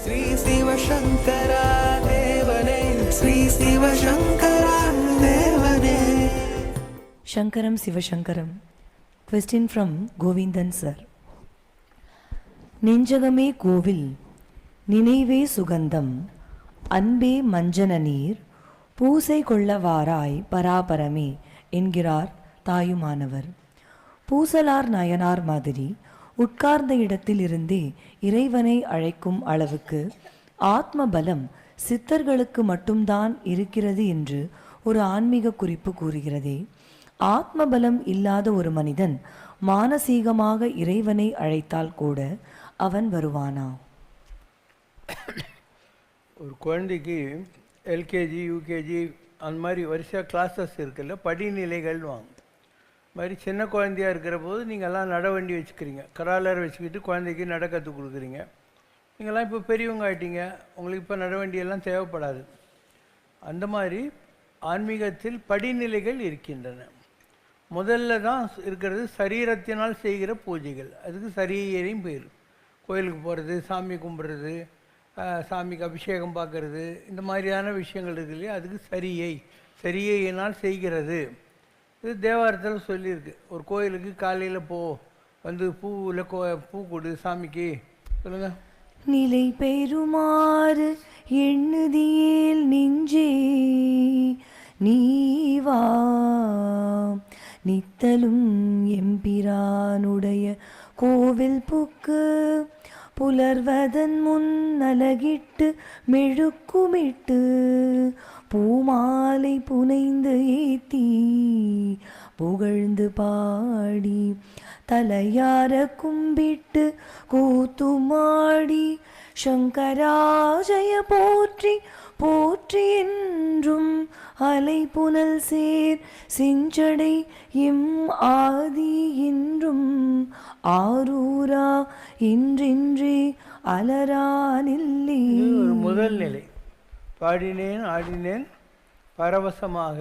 ஸ்ரீ சிவசங்கரா தேவனே, ஸ்ரீ சிவசங்கரா தேவனே. Shankaram Sivashankaram. Question from Govindan sir. நெஞ்சகமே கோவில், நினைவே சுகந்தம், அன்பே மஞ்சன நீர், பூசை கொள்ளவாராய் பராபரமே என்கிறார் தாயுமானவர். பூசலார் நயனார் மாதிரி உட்கார்ந்த இடத்தில் இருந்தே இறைவனை அழைக்கும் அளவுக்கு ஆத்ம பலம் சித்தர்களுக்கு மட்டும்தான் இருக்கிறது என்று ஒரு ஆன்மீக குறிப்பு கூறுகிறதே. ஆத்ம பலம் இல்லாத ஒரு மனிதன் மானசீகமாக இறைவனை அழைத்தால் கூட அவன் வருவானா? ஒரு குழந்தைக்கு எல்கேஜி யூகேஜி அந்த மாதிரி வரிசையாக கிளாஸஸ் இருக்குல்ல, படிநிலைகள் வாங்க. மாதிரி சின்ன குழந்தையாக இருக்கிற போது நீங்கள்லாம் நடவண்டி வச்சுக்கிறீங்க, கராலர் வச்சுக்கிட்டு குழந்தைக்கு நட கற்றுக் கொடுக்குறீங்க. நீங்கள்லாம் இப்போ பெரியவங்க ஆகிட்டீங்க, உங்களுக்கு இப்போ நடவண்டியெல்லாம் தேவைப்படாது. அந்த மாதிரி ஆன்மீகத்தில் படிநிலைகள் இருக்கின்றன. முதல்ல தான் இருக்கிறது சரீரத்தினால் செய்கிற பூஜைகள், அதுக்கு சரீரையும் பேர். கோயிலுக்கு போகிறது, சாமி கும்பிட்றது, சாமிக்கு அபிஷேகம் பார்க்கறது, இந்த மாதிரியான விஷயங்கள் இருக்கு இல்லையா, அதுக்கு சரியையினால் செய்கிறது. இது தேவாரத்தில் சொல்லியிருக்கு. ஒரு கோயிலுக்கு காலையில் போ, வந்து பூவில் பூ கொடு சாமிக்கு, சொல்லுங்கள். நிலை பெறுமாறு எண்ணுதியேல் நெஞ்சே நீவா, நித்தலும் எம்பிரானுடைய கோவில் புக்கு, புலர்வதன் முன் நலகிட்டு மெழுக்குமிட்டு, பூமாலை புனைந்து ஏத்தி புகழ்ந்து பாடி, தலையார கும்பிட்டு கூத்துமாடி, சங்கராஜய போற்றி போற்றி என்றும் அலை புனல் சேர் செஞ்சடை எம் ஆதி என்றும் ஆரூரா என்றென்றே அலரானில்லை. ஒரு முதல் நிலை. பாடினேன் ஆடினேன் பரவசமாக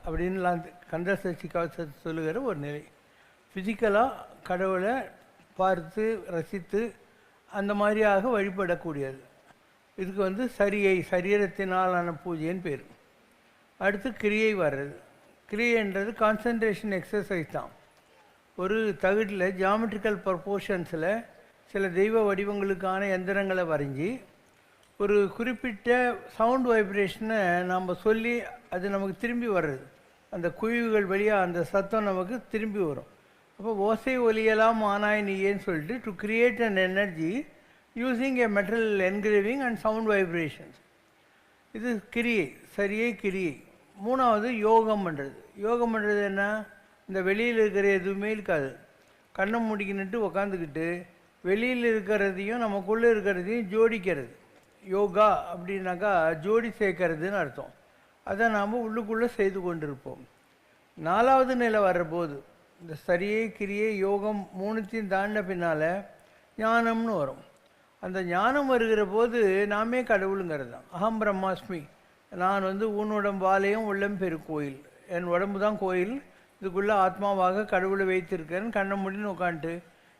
அப்படின்லாம் கந்தசஷ்டி கவசத்தை சொல்லுகிற ஒரு நிலை. ஃபிசிக்கலாக கடவுளை பார்த்து ரசித்து அந்த மாதிரியாக வழிபடக்கூடியது. இதுக்கு வந்து சரீரத்தினாலான பூஜைன்னு பேர். அடுத்து கிரியை வர்றது. கிரியைன்றது கான்சன்ட்ரேஷன் எக்ஸசைஸ் தான். ஒரு தகுடில் ஜியாமெட்ரிக்கல் ப்ரொப்போர்ஷன்ஸில் சில தெய்வ வடிவங்களுக்கான எந்திரங்களை வரைஞ்சி ஒரு குறிப்பிட்ட சவுண்ட் வைப்ரேஷனை நாம் சொல்லி அது நமக்கு திரும்பி வர்றது. அந்த குழிவுகள் வழியாக அந்த சத்தம் நமக்கு திரும்பி வரும். அப்போ ஓசை ஒலியெல்லாம் ஆனாய் நீயேன்னு சொல்லிட்டு to create an energy using A metal engraving and sound vibrations. இது கிரியை, கிரியை. மூணாவது யோகம் பண்ணுறது. யோகம் பண்ணுறது என்ன? இந்த வெளியில் இருக்கிற எதுவுமே இருக்காது, கண்ணை முடிக்கிட்டு உக்காந்துக்கிட்டு வெளியில் இருக்கிறதையும் நமக்குள்ளே இருக்கிறதையும் ஜோடிக்கிறது. யோகா அப்படின்னாக்கா ஜோடி சேர்க்கறதுன்னு அர்த்தம். அதை நாம் உள்ளுக்குள்ளே செய்து கொண்டிருப்போம். நாலாவது நிலை வர்றபோது இந்த கிரியை யோகம் மூணுத்தையும் தாண்ட பின்னால் ஞானம்னு வரும். அந்த ஞானம் வருகிற போது நாமே கடவுளுங்கிறது தான். அகம் பிரம்மாஸ்மி, நான் வந்து உன்னுடம்பாலயம் உள்ளம் பெருக்கோயில், என் உடம்பு தான் கோயில், இதுக்குள்ளே ஆத்மாவாக கடவுளை வைத்திருக்கேன்னு கண்ணை முடின்னு உட்காந்துட்டு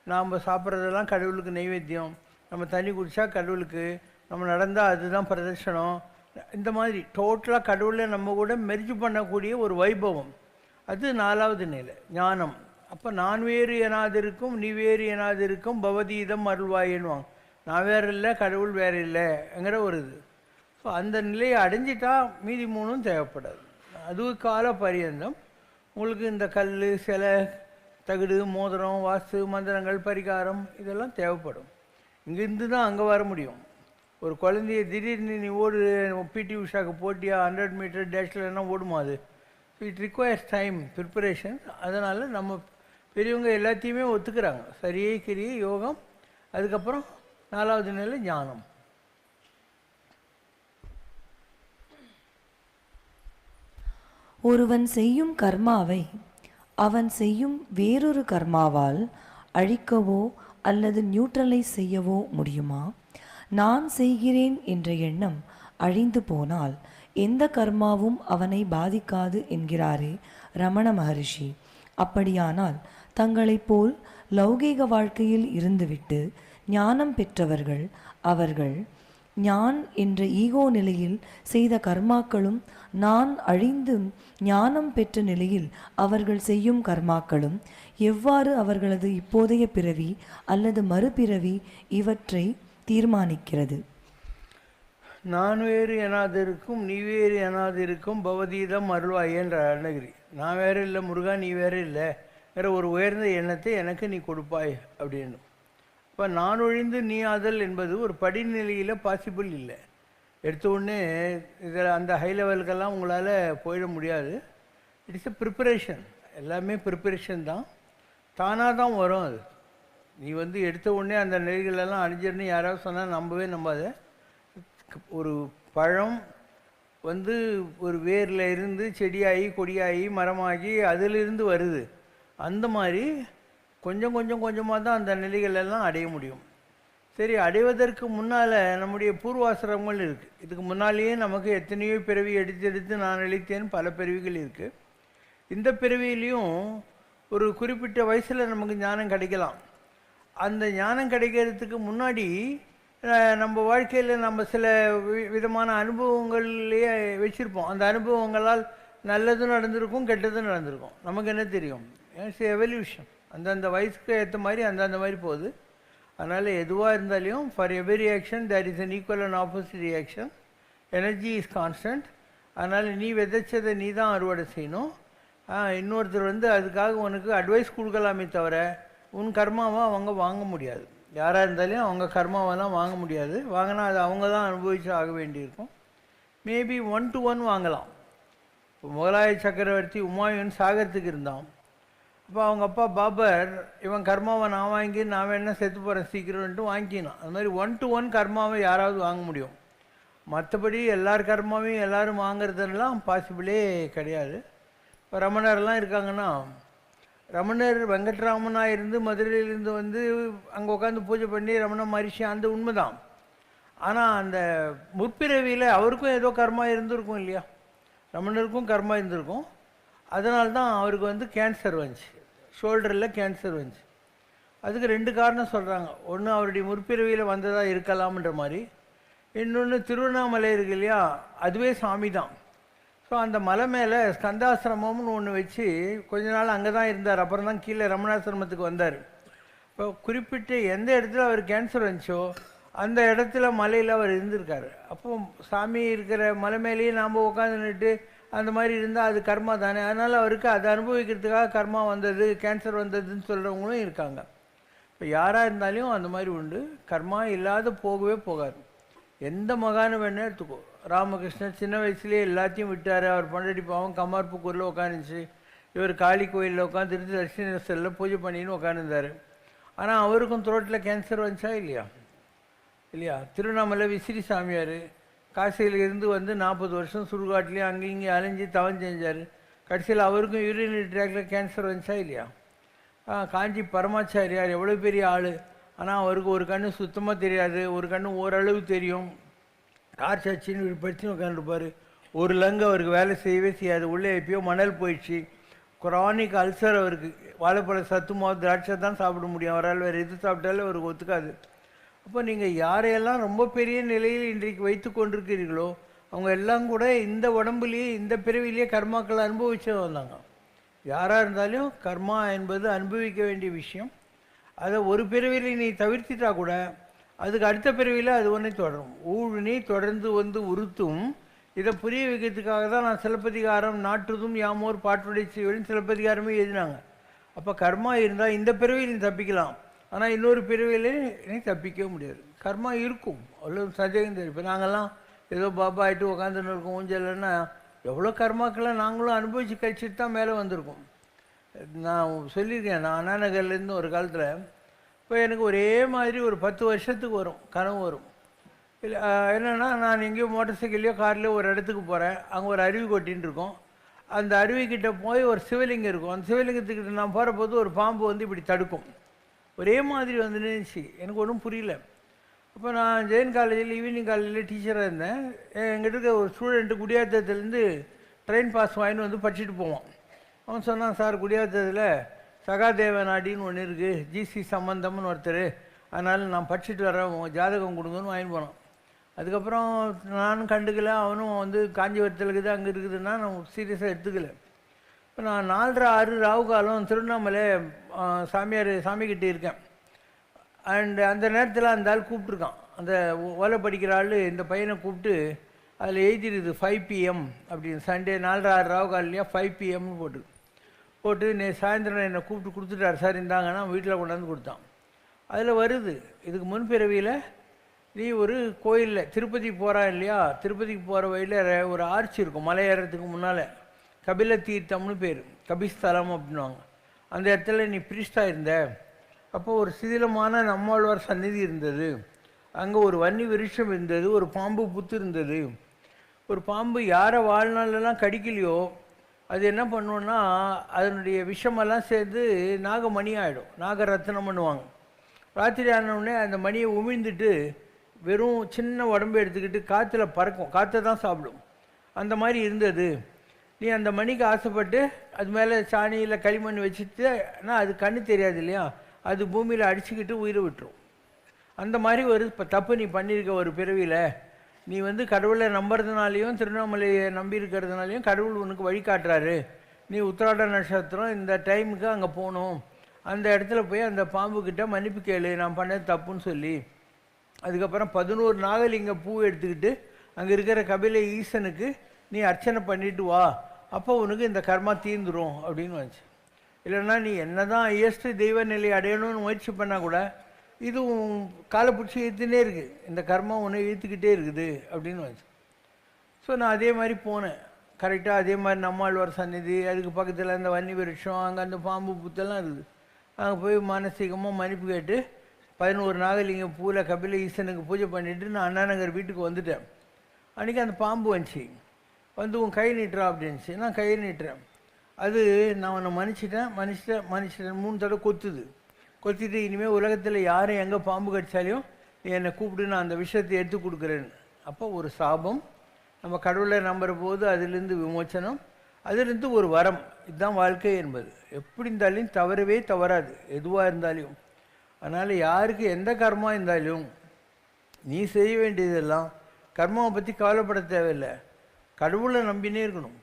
நாம் சாப்பிட்றதெல்லாம் கடவுளுக்கு நைவேத்தியம், நம்ம தண்ணி குடித்தா கடவுளுக்கு, நம்ம நடந்தால் அதுதான் பிரதர்ஷனம். இந்த மாதிரி டோட்டலாக கடவுளை நம்ம கூட மெர்ஜ் பண்ணக்கூடிய ஒரு வைபவம். அது நாலாவது நிலை ஞானம். அப்போ நான் வேறு எனாதிருக்கும் நீ வேறு எனாதிருக்கும் பவதீதம் அருள்வாயின்வாங்க. நான் வேறு இல்லை கடவுள் வேறு இல்லைங்கிற ஒரு இது. ஸோ அந்த நிலையை அடைஞ்சிட்டா மீதி மூணும் தேவைப்படாது. அது கால பரியந்தம் உங்களுக்கு இந்த கல், சிலை, தகுடு, மோதிரம், வாஸ்து, மந்திரங்கள், பரிகாரம் இதெல்லாம் தேவைப்படும். இங்கேருந்து தான் அங்கே வர முடியும். ஒரு குழந்தைய திடீர்னு நீ ஓடு, பிடி உஷாக்கு போட்டியா 100 மீட்டர் டேஷ்லன்னா ஓடுமா அது? So it requires time, preparation. அதனால் நம்ம பெரியவங்க எல்லாத்தையுமே ஒத்துக்கிறாங்க. கிரியை யோகம், அதுக்கப்புறம் நாலாவது நிலை ஞானம். ஒருவன் செய்யும் கர்மாவை அவன் செய்யும் வேறொரு கர்மாவால் அழிக்கவோ அல்லது நியூட்ரலைஸ் செய்யவோ முடியுமா? நான் செய்கிறேன் என்ற எண்ணம் அழிந்து போனால் எந்த கர்மாவும் அவனை பாதிக்காது என்கிறாரே ரமண மகரிஷி. அப்படியானால் தங்களைப் போல் லௌகீக வாழ்க்கையில் இருந்துவிட்டு ஞானம் பெற்றவர்கள் அவர்கள் ஞான் என்ற ஈகோ நிலையில் செய்த கர்மாக்களும் நான் அழிந்து ஞானம் பெற்ற நிலையில் அவர்கள் செய்யும் கர்மாக்களும் எவ்வாறு அவர்களது இப்போதைய பிறவி அல்லது மறுபிறவி இவற்றை தீர்மானிக்கிறது? நான் வேறு எனாதிருக்கும் நீ வேறு எனாதிருக்கும் பவதீதம் அருள்வாய் என்ற அருணகிரி. நான் வேறு இல்லை முருகா, நீ வேறு இல்லை வேற ஒரு உயர்ந்த எண்ணத்தை எனக்கு நீ கொடுப்பாய் அப்படின்னு. இப்போ நான் ஒழிந்து நீ ஆதல் என்பது ஒரு படிநிலையில் பாசிபிள் இல்லை. எடுத்த உடனே இதில் அந்த ஹை லெவலுக்கெல்லாம் உங்களால் போயிட முடியாது. இட்ஸ் எ ப்ரிப்பரேஷன், எல்லாமே ப்ரிப்பரேஷன் தான், தானாக தான் வரும். அது நீ எடுத்த உடனே அந்த நிலைகளெல்லாம் அழிஞ்சிருன்னு யாராவது சொன்னால் நம்பவே நம்பாத. ஒரு பழம் ஒரு வேரில் இருந்து செடியாகி கொடியாகி மரமாகி அதிலிருந்து வருது. அந்த மாதிரி கொஞ்சம் கொஞ்சம் கொஞ்சமாக தான் அந்த நிலைகளெல்லாம் அடைய முடியும். சரி, அடைவதற்கு முன்னால் நம்முடைய பூர்வாசிரமங்கள் இருக்குது. இதுக்கு முன்னாலேயே நமக்கு எத்தனையோ பிறவி எடுத்து நான் அழித்தேன்னு பல பிறவிகள் இருக்குது. இந்த பிறவியிலையும் ஒரு குறிப்பிட்ட வயசில் நமக்கு ஞானம் கிடைக்கலாம். அந்த ஞானம் கிடைக்கிறதுக்கு முன்னாடி நம்ம வாழ்க்கையில் நம்ம சில விதமான அனுபவங்கள்லேயே வச்சுருப்போம். அந்த அனுபவங்களால் நல்லதும் நடந்திருக்கும், கெட்டதும் நடந்திருக்கும். நமக்கு என்ன தெரியும்? It's evolution. அந்தந்த வயசுக்கு ஏற்ற மாதிரி அந்தந்த மாதிரி போகுது. அதனால் எதுவாக இருந்தாலும் for every reaction there is an equal and opposite reaction. Energy is constant. அதனால் நீ விதைச்சதை நீ தான் அறுவடை செய்யணும். இன்னொருத்தர் அதுக்காக உனக்கு அட்வைஸ் கொடுக்கலாமே தவிர உன் கர்மாவை அவங்க வாங்க முடியாது. யாராக இருந்தாலும் அவங்க கர்மாவெல்லாம் வாங்க முடியாது. வாங்கினா அது அவங்க தான் அனுபவிச்சு ஆக வேண்டியிருக்கும். மேபி 1 to 1 வாங்கலாம். இப்போ முகலாய சக்கரவர்த்தி உமாயூன் சாகரத்துக்கு இருந்தான். அப்போ அவங்க அப்பா பாபர் இவன் கர்மாவை நான் வாங்கி நான் வேணா செத்து போகிறேன் சீக்கிரம்ன்ட்டு வாங்கிக்கினான். அது மாதிரி 1 to 1 கர்மாவை யாராவது வாங்க முடியும். மற்றபடி எல்லார் கர்மாவையும் எல்லோரும் வாங்கிறதுலாம் பாசிபிளே கிடையாது. இப்போ ரமணர்லாம் இருக்காங்கன்னா, ரமணர் வெங்கட்ராமனாக இருந்து மதுரையிலேருந்து அங்கே உட்காந்து பூஜை பண்ணி ரமண மரிஷி அந்த உண்மை தான். ஆனால் அந்த முற்பிறவியில் அவருக்கும் ஏதோ கர்மா இருந்திருக்கும் இல்லையா? ரமணருக்கும் கர்மா இருந்திருக்கும். அதனால்தான் அவருக்கு கேன்சர் வந்துச்சு, ஷோல்டரில் கேன்சர் வந்துச்சு. அதுக்கு 2 காரணம் சொல்கிறாங்க. ஒன்று அவருடைய முற்பிறவியில் வந்ததாக இருக்கலாம்ன்ற மாதிரி, இன்னொன்று திருவண்ணாமலை இருக்கு இல்லையா, அதுவே சாமி தான். ஸோ அந்த மலை மேலே ஸ்கந்தாசிரமம்னு ஒன்று வச்சு கொஞ்ச நாள் அங்கே தான் இருந்தார். அப்புறம் தான் கீழே ரமணாசிரமத்துக்கு வந்தார். இப்போ குறிப்பிட்ட எந்த இடத்துல அவர் கேன்சர் வந்துச்சோ அந்த இடத்துல மலையில் அவர் இருந்திருக்காரு. அப்போ சாமி இருக்கிற மலை மேலேயே நாம் உட்காந்துட்டு அந்த மாதிரி இருந்தால் அது கர்மா தானே. அதனால் அவருக்கு அதை அனுபவிக்கிறதுக்காக கர்மா வந்தது, கேன்சர் வந்ததுன்னு சொல்கிறவங்களும் இருக்காங்க. இப்போ யாராக இருந்தாலும் அந்த மாதிரி உண்டு. கர்மா இல்லாத போகவே போகாது. எந்த மகானும் வேணால் எடுத்துக்கோ. ராமகிருஷ்ணன் சின்ன வயசுலேயே எல்லாத்தையும் விட்டார். அவர் பொண்டாட்டி பாவம் கமார்புக்கூரில் உட்காந்துச்சு. இவர் காளி கோயிலில் உட்காந்துட்டு தட்சிணேஸ்வரில் பூஜை பண்ணின்னு உட்காந்துருந்தார். ஆனால் அவருக்கும் த்ரோட்டில் கேன்சர் வந்துச்சா இல்லையா? திருவண்ணாமலை விசிறி சாமியார் காசியில் இருந்து 40 வருஷம் சுடுகாட்டிலையும் அங்கேயும் இங்கே அலைஞ்சி தவம் செஞ்சார். கடைசியில் அவருக்கும் யூரினரி ட்ராக்டில் கேன்சர் வந்துச்சா இல்லையா? காஞ்சி பரமாச்சாரியார் எவ்வளோ பெரிய ஆள், ஆனால் அவருக்கு ஒரு கண்ணு சுத்தமாக தெரியாது, ஒரு கண்ணு ஓரளவு தெரியும். கார் சச்சின்னு படித்து உட்காந்துருப்பார். ஒரு லங்கு அவருக்கு வேலை செய்யவே செய்யாது. உள்ளே எப்பயோ மணல் போயிடுச்சு. குரானிக் அல்சர் அவருக்கு. வாழைப்பழ சத்துமாவு திராட்சை தான் சாப்பிட முடியும். அவரால் வேறு எது சாப்பிட்டாலும் அவருக்கு ஒத்துக்காது. அப்போ நீங்கள் யாரையெல்லாம் ரொம்ப பெரிய நிலையில் இன்றைக்கு வைத்து கொண்டிருக்கிறீர்களோ அவங்க எல்லாம் கூட இந்த உடம்புலேயே இந்த பிறவிலேயே கர்மாக்களை அனுபவிச்சு வந்தாங்க. யாராக இருந்தாலும் கர்மா என்பது அனுபவிக்க வேண்டிய விஷயம். அதை ஒரு பிறவியில் நீ தவிர்த்திட்டா கூட அதுக்கு அடுத்த பிறவியில் அது ஒன்றை தொடரும். ஊழினி தொடர்ந்து உறுத்தும். இதை புரிய வைக்கிறதுக்காக தான் நான் சிலப்பதிகாரம் நாட்டுதும் யாமோர் பாட்டுடைய செய்வன் சிலப்பதிகாரமே எழுதினாங்க. அப்போ கர்மா இருந்தால் இந்த பிறவியில் நீ தப்பிக்கலாம், ஆனால் இன்னொரு பிறவியிலே நீ தப்பிக்கவே முடியாது. கர்மா இருக்கும், அவ்வளோ சந்தேகம் தெரியும். இப்போ நாங்கள்லாம் ஏதோ பாபா ஆகிட்டு உட்காந்துன்னு இருக்கோம் ஊஞ்சல்னா எவ்வளோ கர்மாக்களை நாங்களும் அனுபவித்து கழிச்சிட்டு தான் மேலே வந்திருக்கோம். நான் சொல்லியிருக்கேன், நான் அண்ணா நகர்லேருந்து ஒரு காலத்தில் இப்போ எனக்கு ஒரே மாதிரி ஒரு 10 வருஷத்துக்கு வரும் கனவு வரும். இல்லை என்னென்னா, நான் எங்கேயோ மோட்டர் சைக்கிள்லையோ கார்லையோ ஒரு இடத்துக்கு போகிறேன். அங்கே ஒரு அருவி கொட்டின்னு இருக்கும். அந்த அருவிக்கிட்ட போய் ஒரு சிவலிங்கம் இருக்கும். அந்த சிவலிங்கத்துக்கிட்ட நான் போகிற போது ஒரு பாம்பு இப்படி தடுக்கும். ஒரே மாதிரி நின்றுச்சு. எனக்கு ஒன்றும் புரியல. அப்போ நான் ஜெயின் காலேஜில் ஈவினிங் காலேஜில் டீச்சராக இருந்தேன். எங்கிட்ட இருக்க ஒரு ஸ்டூடெண்ட்டு குடியாத்தத்துலேருந்து ட்ரெயின் பாஸ் வாங்கின்னு படிச்சுட்டு போவான். அவன் சொன்னான், சார் குடியாத்தத்தில் சகாதேவ நாடின்னு ஒன்று இருக்குது, ஜிசி சம்பந்தம்னு ஒருத்தர், அதனால் நான் படிச்சுட்டு வரேன், உங்கள் ஜாதகம் கொடுங்கன்னு வாங்கிட்டு போனான். அதுக்கப்புறம் நானும் கண்டுக்கல, அவனும் வந்து காஞ்சிபுரத்தில் இருக்குது அங்கே இருக்குதுன்னா நான் சீரியஸாக எடுத்துக்கல. இப்போ நான் 4:30 6 ராவு காலம் திருவண்ணாமலை சாமிக்கிட்ட இருக்கேன். அண்ட் அந்த நேரத்தில் அந்த ஆள் கூப்பிட்ருக்கான், அந்த ஓலை படிக்கிற ஆள் இந்த பையனை கூப்பிட்டு அதில் எழுதிருது 5 PM அப்படின்னு. சண்டே 4:30 6 ராவு காலையிலையா 5 PMன்னு போட்டு சாயந்தரம் என்னை கூப்பிட்டு கொடுத்துட்டார். சார் இந்தாங்கன்னா வீட்டில் கொண்டாந்து கொடுத்தான். அதில் வருது, இதுக்கு முன்பிறவியில் நீ ஒரு கோயிலில் திருப்பதி போகிறான் இல்லையா, திருப்பதிக்கு போகிற வழியில் ஒரு ஆர்ச்சி இருக்கும் மலை ஏறத்துக்கு முன்னால், கபில தீர்த்தம்னு பேர், கபிஸ்தலம் அப்படின்வாங்க. அந்த இடத்துல நீ பிரிஸ்டாக இருந்த. அப்போது ஒரு சிதிலமான நம்மாழ்வார் சந்நிதி இருந்தது, அங்கே ஒரு வன்னி விருட்சம் இருந்தது, ஒரு பாம்பு புத்து இருந்தது. ஒரு பாம்பு யாரை வாழ்நாளெல்லாம் கடிக்கலையோ அது என்ன பண்ணுவோன்னா அதனுடைய விஷமெல்லாம் சேர்ந்து நாகமணி ஆகிடும், நாகரத்னம் பண்ணுவாங்க. ராத்திரி ஆனவுடனே அந்த மணியை உமிழ்ந்துட்டு வெறும் சின்ன உடம்பு எடுத்துக்கிட்டு காற்றுல பறக்கும், காற்றை தான் சாப்பிடும். அந்த மாதிரி இருந்தது. நீ அந்த மணிக்கு ஆசைப்பட்டு அது மேலே சாணியில் களிமண் வச்சுட்டுனா அது கண்ணு தெரியாது இல்லையா, அது பூமியில் அடிச்சுக்கிட்டு உயிரை விட்டுரும். அந்த மாதிரி ஒரு தப்பு நீ பண்ணியிருக்க ஒரு பிறவியில். நீ வந்து கடவுளை நம்புறதுனாலையும் திருவண்ணாமலையை நம்பி இருக்கிறதுனாலையும் கடவுள் உனக்கு வழிகாட்டுறாரு. நீ உத்திராட நட்சத்திரம் இந்த டைமுக்கு அங்கே போகணும், அந்த இடத்துல போய் அந்த பாம்புக்கிட்ட மன்னிப்பு கேளு, நான் பண்ணது தப்புன்னு சொல்லி. அதுக்கப்புறம் 11 நாகலிங்க பூ எடுத்துக்கிட்டு அங்கே இருக்கிற கபில ஈசனுக்கு நீ அர்ச்சனை பண்ணிட்டு வா, அப்போ உனக்கு இந்த கர்மா தீர்ந்துடும் அப்படின்னு வந்துச்சு. இல்லைன்னா நீ என்ன தான் ஹையஸ்ட் தெய்வ நிலை அடையணும்னு முயற்சி பண்ணால் கூட இதுவும் காலை பிடிச்சி இழுத்துனே இருக்குது, இந்த கர்மா உன்னை இழுத்துக்கிட்டே இருக்குது அப்படின்னு வந்துச்சு. ஸோ நான் அதே மாதிரி போனேன். கரெக்டாக அதே மாதிரி நம்மாழ்வார் சந்நிதி, அதுக்கு பக்கத்தில் அந்த வன்னி விருட்சம், அங்கே அந்த பாம்பு புத்தெல்லாம் இருக்குது. அங்கே போய் மானசீகமாக மன்னிப்பு கேட்டு 11 நாகலிங்க பூவில் கபில ஈசனுக்கு பூஜை பண்ணிவிட்டு நான் அண்ணா நகர் வீட்டுக்கு வந்துட்டேன். அன்றைக்கி அந்த பாம்பு வந்துச்சு, வந்து உன் கை நீட்டுறா அப்படின்ச்சு. நான் கை நீட்டுறேன், அது நான் உன்னை மன்னிச்சிட்டேன் 3 தடவை கொத்திட்டு இனிமேல் உலகத்தில் யாரும் எங்கே பாம்பு கடிச்சாலையும் நீ என்னை கூப்பிட்டு நான் அந்த விஷயத்தை எடுத்து கொடுக்குறேன்னு. அப்போ ஒரு சாபம், நம்ம கடவுளை நம்புகிற போது அதிலிருந்து விமோச்சனம், அதிலிருந்து ஒரு வரம். இதுதான் வாழ்க்கை என்பது. எப்படி இருந்தாலும் தவறவே தவறாது எதுவாக இருந்தாலும். அதனால் யாருக்கு எந்த கர்மா இருந்தாலும் நீ செய்ய வேண்டியதெல்லாம் கர்மாவை பற்றி கவலைப்பட தேவையில்லை, கடவுளை நம்பினே இருக்கணும்.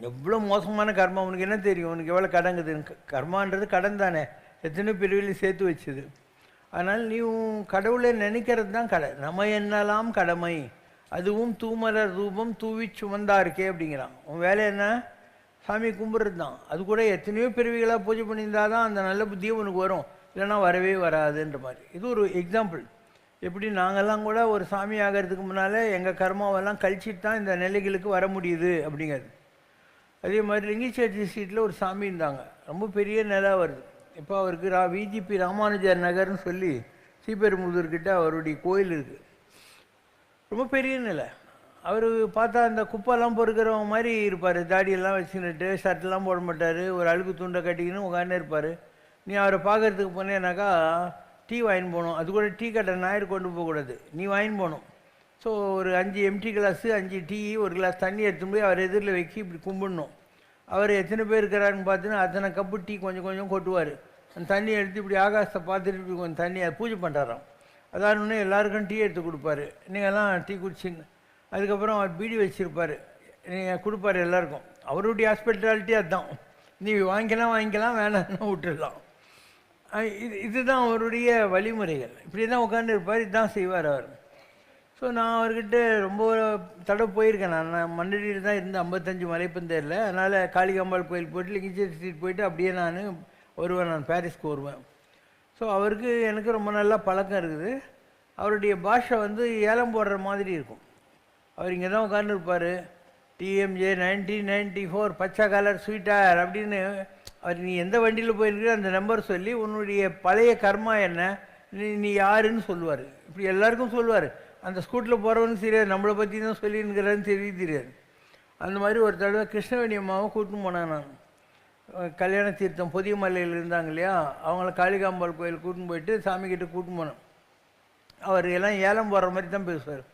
எவ்வளோ மோசமான கர்மா உனக்கு என்ன தெரியும், உனக்கு எவ்வளோ கடங்குது. கர்மான்றது கடன் தானே, எத்தனை பிரிவில் சேர்த்து வச்சுது. அதனால் நீ கடவுளை நினைக்கிறது தான் கடை. நம்ம என்னலாம் கடமை, அதுவும் தூமலர் ரூபம் தூவி சுமந்தா இருக்கே அப்படிங்கிறான். உன் வேலை என்ன, சாமி கும்பிட்றது தான். அது கூட எத்தனையோ பிறவிகளாக பூஜை பண்ணியிருந்தால் தான் அந்த நல்ல புத்தியும் உனக்கு வரும், இல்லைன்னா வரவே வராதுன்ற மாதிரி. இது ஒரு எக்ஸாம்பிள். எப்படி நாங்கள்லாம் கூட ஒரு சாமி ஆகிறதுக்கு முன்னால் எங்கள் கர்மாவெல்லாம் கழிச்சிட்டு தான் இந்த நிலைகளுக்கு வர முடியுது அப்படிங்கிறது. அதே மாதிரி லிங்கிச்சேர்ச்சி ஸ்ட்ரீட்டில் ஒரு சாமி இருந்தாங்க, ரொம்ப பெரிய நிலை வருது. இப்போ அவருக்கு விஜிபி ராமானுஜர் நகர்னு சொல்லி ஸ்ரீபெரும்புதூர்கிட்ட அவருடைய கோயில் இருக்குது, ரொம்ப பெரிய நிலை. அவர் பார்த்தா அந்த குப்பெல்லாம் பொறுக்கிறவங்க மாதிரி இருப்பார், தாடியெல்லாம் வச்சுக்கிட்டு ஷர்ட்லாம் போட மாட்டார், ஒரு அழுக்கு துண்டை கட்டிக்கின்னு உட்காந்து இருப்பார். நீ அவரை பார்க்குறதுக்கு போனேன்னாக்கா டீ வாங்கின்னு போகணும், அது கூட டீ கடை ஞாயிறு கொண்டு போகக்கூடாது, நீ வாங்கின்னு போகணும். ஸோ ஒரு 5 எம்டி கிளாஸு 5 டீ, ஒரு கிளாஸ் தண்ணி எடுத்துன்னு போய் அவர் எதிரில் வைக்கி இப்படி கும்பிடணும். அவர் எத்தனை பேர் இருக்கிறாருன்னு பார்த்துன்னு அத்தனை கப்பு டீ கொஞ்சம் கொஞ்சம் கொட்டுவார். அந்த தண்ணி எடுத்து இப்படி ஆகாசத்தை பார்த்துட்டு இப்படி கொஞ்சம் தண்ணி அதை பூஜை பண்ணுறாராம். அதான் இன்னும் எல்லாருக்கும் டீ எடுத்து கொடுப்பாரு, நீங்கள்லாம் டீ குடிச்சின்னு. அதுக்கப்புறம் அவர் பீடி வச்சுருப்பார், நீங்கள் கொடுப்பாரு எல்லாருக்கும். அவருடைய ஹாஸ்பிட்டாலிட்டி அதுதான், நீ வாங்கிக்கலாம் வேணாம்னா விட்டுடலாம். இதுதான் அவருடைய வழிமுறைகள். இப்படி தான் உட்காந்து இருப்பார், இதுதான் செய்வார் அவர். ஸோ நான் அவர்கிட்ட ரொம்ப தடவை போயிருக்கேன். நான் மண்டடியில் தான் இருந்து 55 மலைப்பந்தேரில். அதனால் காளிகாம்பாள் கோயில் போய்ட்டு லிங்கிச்சேரி ஸ்ட்ரீட் போய்ட்டு அப்படியே நான் வருவேன், நான் பாரிஸ்க்கு வருவேன். ஸோ அவருக்கு எனக்கு ரொம்ப நல்லா பழக்கம் இருக்குது. அவருடைய பாஷை வந்து ஏலம் போடுற மாதிரி இருக்கும். அவர் இங்கே தான் உட்காந்து இருப்பார், TMJ 1994 பச்சை கலர் ஸ்வீட்டார் அப்படின்னு. அவர் நீ எந்த வண்டியில் போயிருக்கிற அந்த நம்பர் சொல்லி உன்னுடைய பழைய கர்மா என்ன, நீ யாருன்னு சொல்லுவார். இப்படி எல்லாருக்கும் சொல்லுவார். அந்த ஸ்கூட்டில் போகிறவனுக்கு தெரியாது, நம்மளை பற்றி தான் சொல்லிங்கிறான்னு தெரியாது. அந்த மாதிரி ஒரு தடவை கிருஷ்ணவேணி அம்மாவை கூட்டின்னு போனேன் நான். கல்யாண தீர்த்தம் புதிய மலையில் இருந்தாங்க இல்லையா, அவங்கள காளிகாம்பாள் கோயில் கூட்டின்னு போயிட்டு சாமிக்கிட்ட கூட்டின்னு போனேன். அவர் எல்லாம் ஏலம் போடுற மாதிரி தான் பேசுவார்.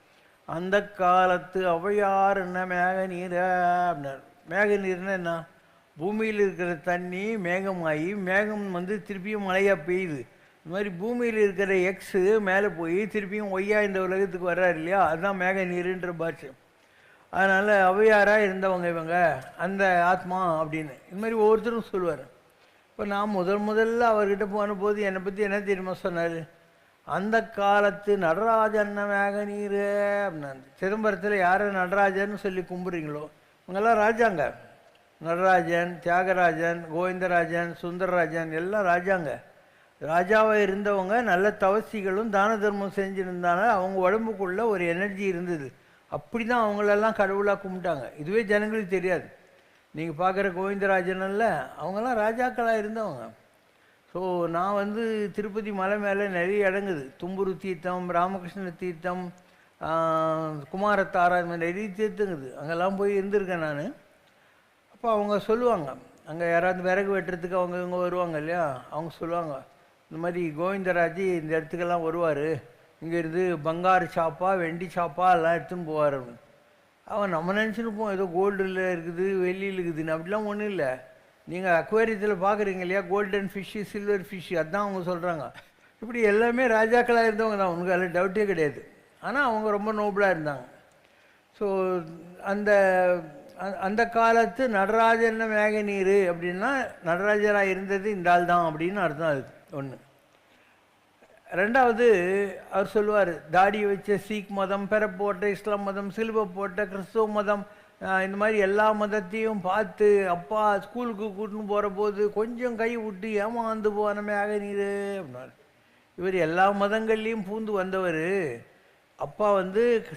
அந்த காலத்து அவையார் என்ன மேக நீர் அப்படின்னார். மேக நீர்னா என்ன, பூமியில் இருக்கிற தண்ணி மேகமாகி மேகம் வந்து திருப்பியும் மழையாக பெய்யுது. இந்த மாதிரி பூமியில் இருக்கிற எக்ஸு மேலே போய் திருப்பியும் ஒய்யா இந்த உலகத்துக்கு வர்றாரு இல்லையா, அதுதான் மேக நீருன்ற பாஷ்யம். அதனால் ஔவையாராக இருந்தவங்க இவங்க அந்த ஆத்மா அப்படின்னு இந்த மாதிரி ஒவ்வொருத்தரும் சொல்லுவார். இப்போ நான் முதல்ல அவர்கிட்ட போன போது என்னை பற்றி என்ன தெரியுமா சொன்னார், அந்த காலத்து நடராஜன் மேக நீர் அப்படின்னாரு. சிதம்பரத்தில் யார் நடராஜன்னு சொல்லி கும்பிட்றீங்களோ இவங்கெல்லாம் ராஜாங்க. நடராஜன், தியாகராஜன், கோவிந்தராஜன், சுந்தரராஜன் எல்லாம் ராஜாங்க. ராஜாவாக இருந்தவங்க நல்ல தவசிகளும் தான தர்மம் செஞ்சுருந்தாங்க. அவங்க உடம்புக்குள்ளே ஒரு எனர்ஜி இருந்தது. அப்படி தான் அவங்களெல்லாம் கடவுளாக கும்பிட்டாங்க. இதுவே ஜனங்களுக்கு தெரியாது. நீங்கள் பார்க்குற கோவிந்தராஜனில் அவங்கெல்லாம் ராஜாக்களாக இருந்தவங்க. ஸோ நான் திருப்பதி மலை மேலே நிறைய இடங்குது. தும்புரு தீர்த்தம், ராமகிருஷ்ண தீர்த்தம், குமாரத்தாரா, இந்த மாதிரி நிறைய தீர்த்தங்குது. அங்கெல்லாம் போய் இருந்திருக்கேன் நான். அப்போ அவங்க சொல்லுவாங்க, அங்கே யாராவது விறகு வெட்டுறதுக்கு அவங்க இவங்க வருவாங்க இல்லையா, அவங்க சொல்லுவாங்க இந்த மாதிரி கோவிந்தராஜ் இந்த இடத்துக்கெல்லாம் வருவார், இங்கேருந்து பங்காரு சாப்பா வெண்டி சாப்பா எல்லாம் எடுத்துன்னு போவார். அவன் நம்ம நினச்சிருப்போம் ஏதோ கோல்டில் இருக்குது வெள்ளியில் இருக்குதுன்னு. அப்படிலாம் ஒன்றும் இல்லை. நீங்கள் அக்வேரியத்தில் பார்க்குறீங்க இல்லையா, கோல்டன் ஃபிஷ்ஷு, சில்வர் ஃபிஷ்ஷு, அதுதான் அவங்க சொல்கிறாங்க. இப்படி எல்லாமே ராஜாக்களாக இருந்தவங்க தான், உனக்கு அதில் டவுட்டே கிடையாது. ஆனால் அவங்க ரொம்ப நோபலாக இருந்தாங்க. ஸோ அந்த அந்த காலத்து நடராஜன் மேக நீர் அப்படின்னா நடராஜராக இருந்தது இந்த ஆள் தான் அப்படின்னு அர்த்தம். அதுக்கு ஒன்று. ரெண்டாவது அவர் சொல்லுவார், தாடி வச்ச சீக் மதம், பெற போட்ட இஸ்லாம் மதம், சிலுவை போட்ட கிறிஸ்துவ மதம், இந்த மாதிரி எல்லா மதத்தையும் பார்த்து அப்பா ஸ்கூலுக்கு கூட்டின்னு போகிற போது கொஞ்சம் கை விட்டு ஏமாந்து போன மேக நீர் அப்படின்னார். இவர் எல்லா மதங்கள்லேயும் பூந்து வந்தவர். அப்பா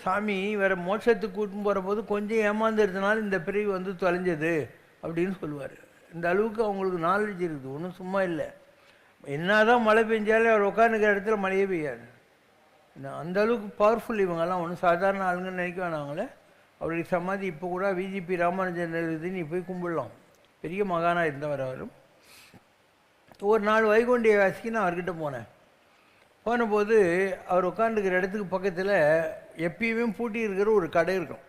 சாமி வேறு மோட்சத்துக்கு கூட்டின்னு போகிற போது கொஞ்சம் ஏமாந்துறதுனால இந்த பிரிவு தொலைஞ்சது அப்படின்னு சொல்லுவார். இந்த அளவுக்கு அவங்களுக்கு நாலேஜ் இருக்குது, ஒன்றும் சும்மா இல்லை. என்ன தான் மழை பெஞ்சாலே அவர் உட்காந்துக்கிற இடத்துல மழையே பெய்யாது. அந்த அளவுக்கு பவர்ஃபுல் இவங்கெல்லாம். ஒன்றும் சாதாரண ஆளுங்கன்னு நினைக்க வேணாங்களே. அவருடைய சமாதி இப்போ கூட விஜிபி ராமானுஜன் எழுதி நீ போய் கும்பிடலாம். பெரிய மகானாக இருந்தவர் அவரும். ஒரு நாள் வைகுண்டிய வாசிக்கு நான் அவர்கிட்ட போனபோது அவர் உட்காந்துக்கிற இடத்துக்கு பக்கத்தில் எப்பயுமே பூட்டி இருக்கிற ஒரு கடை இருக்கும்.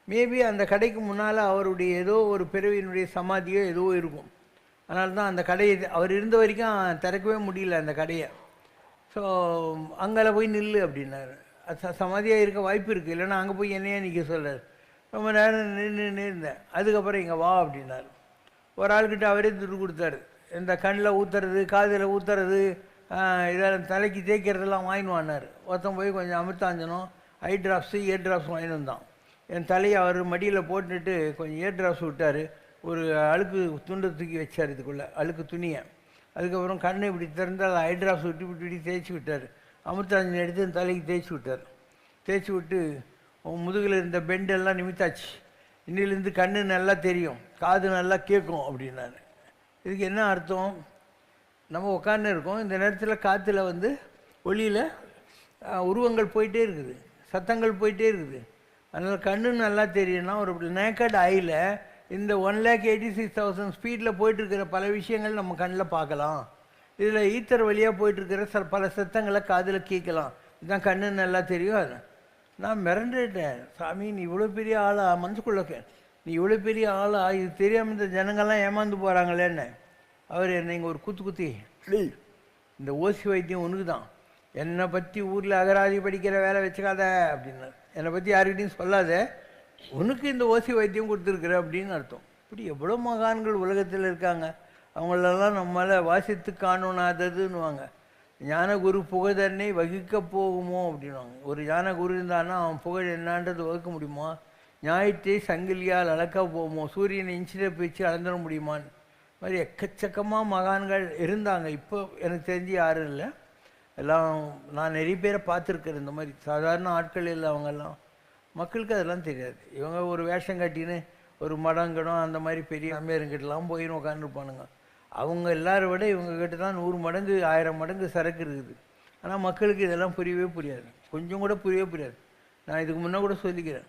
மேபி அந்த கடைக்கு முன்னால் அவருடைய ஏதோ ஒரு பிறவியினுடைய சமாதியோ ஏதோ இருக்கும். அதனால தான் அந்த கடையை அவர் இருந்த வரைக்கும் திறக்கவே முடியல அந்த கடையை. ஸோ அங்கே போய் நில்லு அப்படின்னாரு. சமாதியாக இருக்க வாய்ப்பு இருக்குது, இல்லைன்னா அங்கே போய் என்னையே நிற்க சொல்கிறார். ரொம்ப நேரம் நின்று இருந்தேன். அதுக்கப்புறம் இங்கே வா அப்படின்னாரு. ஒரு ஆள்கிட்ட அவரே துட்டு கொடுத்தாரு. இந்த கண்ணில் ஊற்றுறது, காதில் ஊற்றுறது, இதெல்லாம் தலைக்கு தேய்க்கிறதெல்லாம் வாங்கினுவானார். ஒருத்தன் போய் கொஞ்சம் அமிர்தாஞ்சனம், ஐ ட்ராப்ஸு, இயர் ட்ராப்ஸ் வாங்கிட்டு வந்தான். என் தலையை அவர் மடியில் போட்டுட்டு கொஞ்சம் இயர் ட்ராப்ஸ் விட்டார். ஒரு அழுக்கு துண்டை தூக்கி வச்சார், இதுக்குள்ளே அழுக்கு துணியை. அதுக்கப்புறம் கண்ணை இப்படி திறந்தால் ஐ ட்ராப்ஸ் விட்டு விட்டு தேய்ச்சி விட்டார். அமிர்தாஞ்சன் எடுத்து என் தலைக்கு தேய்ச்சி விட்டார். தேய்ச்சி விட்டு முதுகில் இருந்த பெண்டெல்லாம் நிமித்தாச்சு, இன்னிலேருந்து கண்ணு நல்லா தெரியும், காது நல்லா கேட்கும் அப்படின்னாரு. இதுக்கு என்ன அர்த்தம்? நம்ம உட்காந்து இருக்கோம், இந்த நேரத்தில் காற்றுல ஒளியில் உருவங்கள் போயிட்டே இருக்குது, சத்தங்கள் போயிட்டே இருக்குது. அதனால் கண்ணு நல்லா தெரியும்னா ஒரு நேக்கட் ஐயில் இந்த 1,86,000 ஸ்பீடில் போயிட்டுருக்கிற பல விஷயங்கள் நம்ம கண்ணில் பார்க்கலாம். இதில் ஈத்தர் வழியாக போயிட்டுருக்கிற பல சத்தங்களை காதில் கேட்கலாம். இதுதான் கண்ணு நல்லா தெரியும். அது நான் மிரண்டுட்டேன். சாமி நீ இவ்வளோ பெரிய ஆளா, மனசுக்குள்ளே நீ இவ்வளோ பெரிய ஆளா, இது தெரியாமல் இந்த ஜனங்கள்லாம் ஏமாந்து போகிறாங்களேன்னு. அவர் என்னை இங்கே ஒரு குத்தி இந்த ஓசி வைத்தியம் உனக்கு தான், என்னை பற்றி ஊரில் அகராதி படிக்கிற வேலை வச்சுக்காத அப்படின்னார். என்னை பற்றி யாருக்கிட்டையும் சொல்லாத, உனக்கு இந்த ஓசி வைத்தியம் கொடுத்துருக்குற அப்படின்னு அர்த்தம். இப்படி எவ்வளோ மகான்கள் உலகத்தில் இருக்காங்க. அவங்களெல்லாம் நம்மளால் வாசித்து காணோனாததுன்னுவாங்க. ஞான குரு புகழ் வகிக்க போகுமோ அப்படின்வாங்க. ஒரு ஞான குரு இருந்தான்னா அவன் புகழ் என்னான்றது வகுக்க முடியுமா? ஞாயிற்றை சங்கிலியால் அளக்க போகுமோ? சூரியனை இன்ச்சில் பிச்சு அளந்துட முடியுமான்னு மாதிரி எக்கச்சக்கமாக மகான்கள் இருந்தாங்க. இப்போ எனக்கு தெரிஞ்சு யாரும் இல்லை. எல்லாம் நான் நிறைய பேரை பார்த்துருக்கேன். இந்த மாதிரி சாதாரண ஆட்கள் இல்லை அவங்கெல்லாம். மக்களுக்கு அதெல்லாம் தெரியாது. இவங்க ஒரு வேஷம் கட்டின்னு ஒரு மடங்கடம் அந்த மாதிரி பெரிய அம்மையாருங்கிட்டலாம் போயின்னு உட்காந்துருப்பானுங்க. அவங்க எல்லாரை விட இவங்ககிட்ட தான் 100 மடங்கு 1000 மடங்கு சரக்கு இருக்குது. ஆனால் மக்களுக்கு இதெல்லாம் புரியவே புரியாது, கொஞ்சம் கூட புரியவே புரியாது. நான் இதுக்கு முன்னே கூட சொல்லிக்கிறேன்.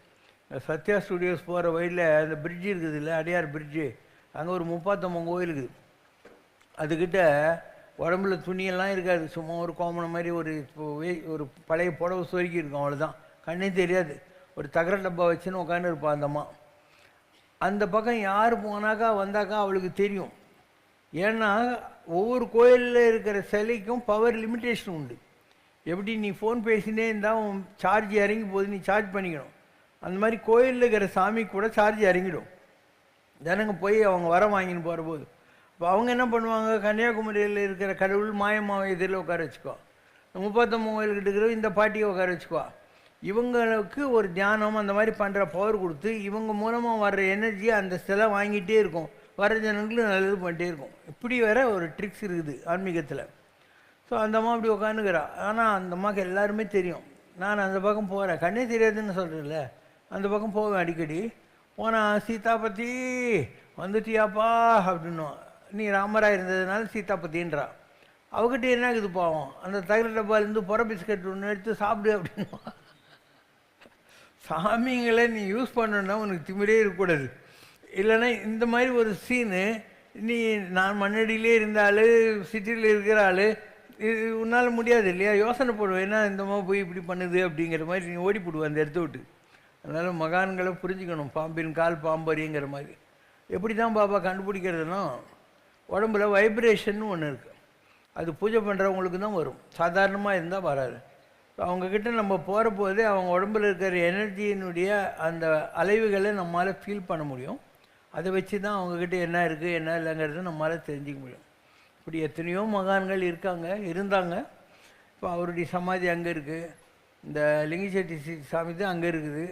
சத்யா ஸ்டுடியோஸ் போகிற வழியில் அந்த பிரிட்ஜு இருக்குது இல்லை, அடையார் பிரிட்ஜு, அங்கே ஒரு 39 கோயில் இருக்குது. அதுக்கிட்ட உடம்புல துணியெல்லாம் இருக்காது, சும்மா ஒரு கோமணம் மாதிரி ஒரு பழைய புடவை சொருக்கி இருக்கும், அவ்வளோதான். கண்ணே தெரியாது. ஒரு தகர டப்பா வச்சுன்னு உட்காந்து இருப்பாள் அந்தம்மா. அந்த பக்கம் யார் போனாக்கா வந்தாக்கா அவளுக்கு தெரியும். ஏன்னா ஒவ்வொரு கோயிலில் இருக்கிற சிலைக்கும் பவர் லிமிட்டேஷன் உண்டு. எப்படி நீ ஃபோன் பேசினே இருந்தால் உன் சார்ஜ் இறங்கி போது நீ சார்ஜ் பண்ணிக்கணும், அந்த மாதிரி கோயிலில் இருக்கிற சாமி கூட சார்ஜ் இறங்கிடும். ஜனங்க போய் அவங்க வரம் வாங்கின்னு போகிற போது இப்போ அவங்க என்ன பண்ணுவாங்க, கன்னியாகுமரியில் இருக்கிற கடவுள் மாயம்மாவை எதிரில் உட்கார வச்சுக்கோ, 39 கோயில்கிட்ட இருக்கிற இந்த பாட்டியை உட்கார வச்சுக்குவா. இவங்களுக்கு ஒரு தியானம் அந்த மாதிரி பண்ணுற பவர் கொடுத்து இவங்க மூலமாக வர்ற எனர்ஜியை அந்த சிலை வாங்கிட்டே இருக்கும், வர ஜனங்களும் நல்லது பண்ணிட்டே இருக்கும். இப்படி வேற ஒரு ட்ரிக்ஸ் இருக்குது ஆன்மீகத்தில். ஸோ அந்த அம்மா அப்படி உட்காந்துக்கிறா. ஆனால் அந்த அம்மாவுக்கு எல்லாருமே தெரியும் நான் அந்த பக்கம் போகிறேன், கண்ணே தெரியாதுன்னு சொல்கிறேன்ல, அந்த பக்கம் போவேன் அடிக்கடி. போனால் சீதா பற்றி வந்துட்டியாப்பா அப்படின்னும், நீ ராமராக இருந்ததுனால சீதா பற்றின்றா. அவகிட்ட என்ன இருக்குது பாவம், அந்த தகர டப்பாலேருந்து புற பிஸ்கட் ஒன்று எடுத்து சாப்பிடு அப்படின்னுவா. சாமிங்களை நீ யூஸ் பண்ணணுன்னா உனக்கு திமிரே இருக்கக்கூடாது. இல்லைன்னா இந்த மாதிரி ஒரு சீனு, நீ நான் மண்ணடியிலே இருந்தாலும் சிட்டியில் இருக்கிற ஆள், இது உன்னால் முடியாது இல்லையா, யோசனை போடுவேன் ஏன்னா இந்த மாதிரி போய் இப்படி பண்ணுது அப்படிங்கிற மாதிரி நீ ஓடி போடுவேன் அந்த இடத்த விட்டு. அதனால் மகான்களை புரிஞ்சுக்கணும், பாம்பின் கால் பாம்பறிங்கிற மாதிரி. எப்படி தான் பாபா கண்டுபிடிக்கிறதுனா, உடம்புல வைப்ரேஷன் ஒன்று இருக்குது, அது பூஜை பண்ணுறவங்களுக்கு தான் வரும், சாதாரணமாக இருந்தால் வராது. அவங்கக்கிட்ட நம்ம போகிற போதே அவங்க உடம்புல இருக்கிற எனர்ஜியினுடைய அந்த அலைவுகளை நம்மளால் ஃபீல் பண்ண முடியும். அதை வச்சு தான் அவங்கக்கிட்ட என்ன இருக்குது என்ன இல்லைங்கிறத நம்மளால் தெரிஞ்சிக்க முடியும். இப்படி எத்தனையோ மகான்கள் இருந்தாங்க. இப்போ அவருடைய சமாதி அங்கே இருக்குது, இந்த லிங்கச்செட்டி சாமி தான் அங்கே இருக்குது.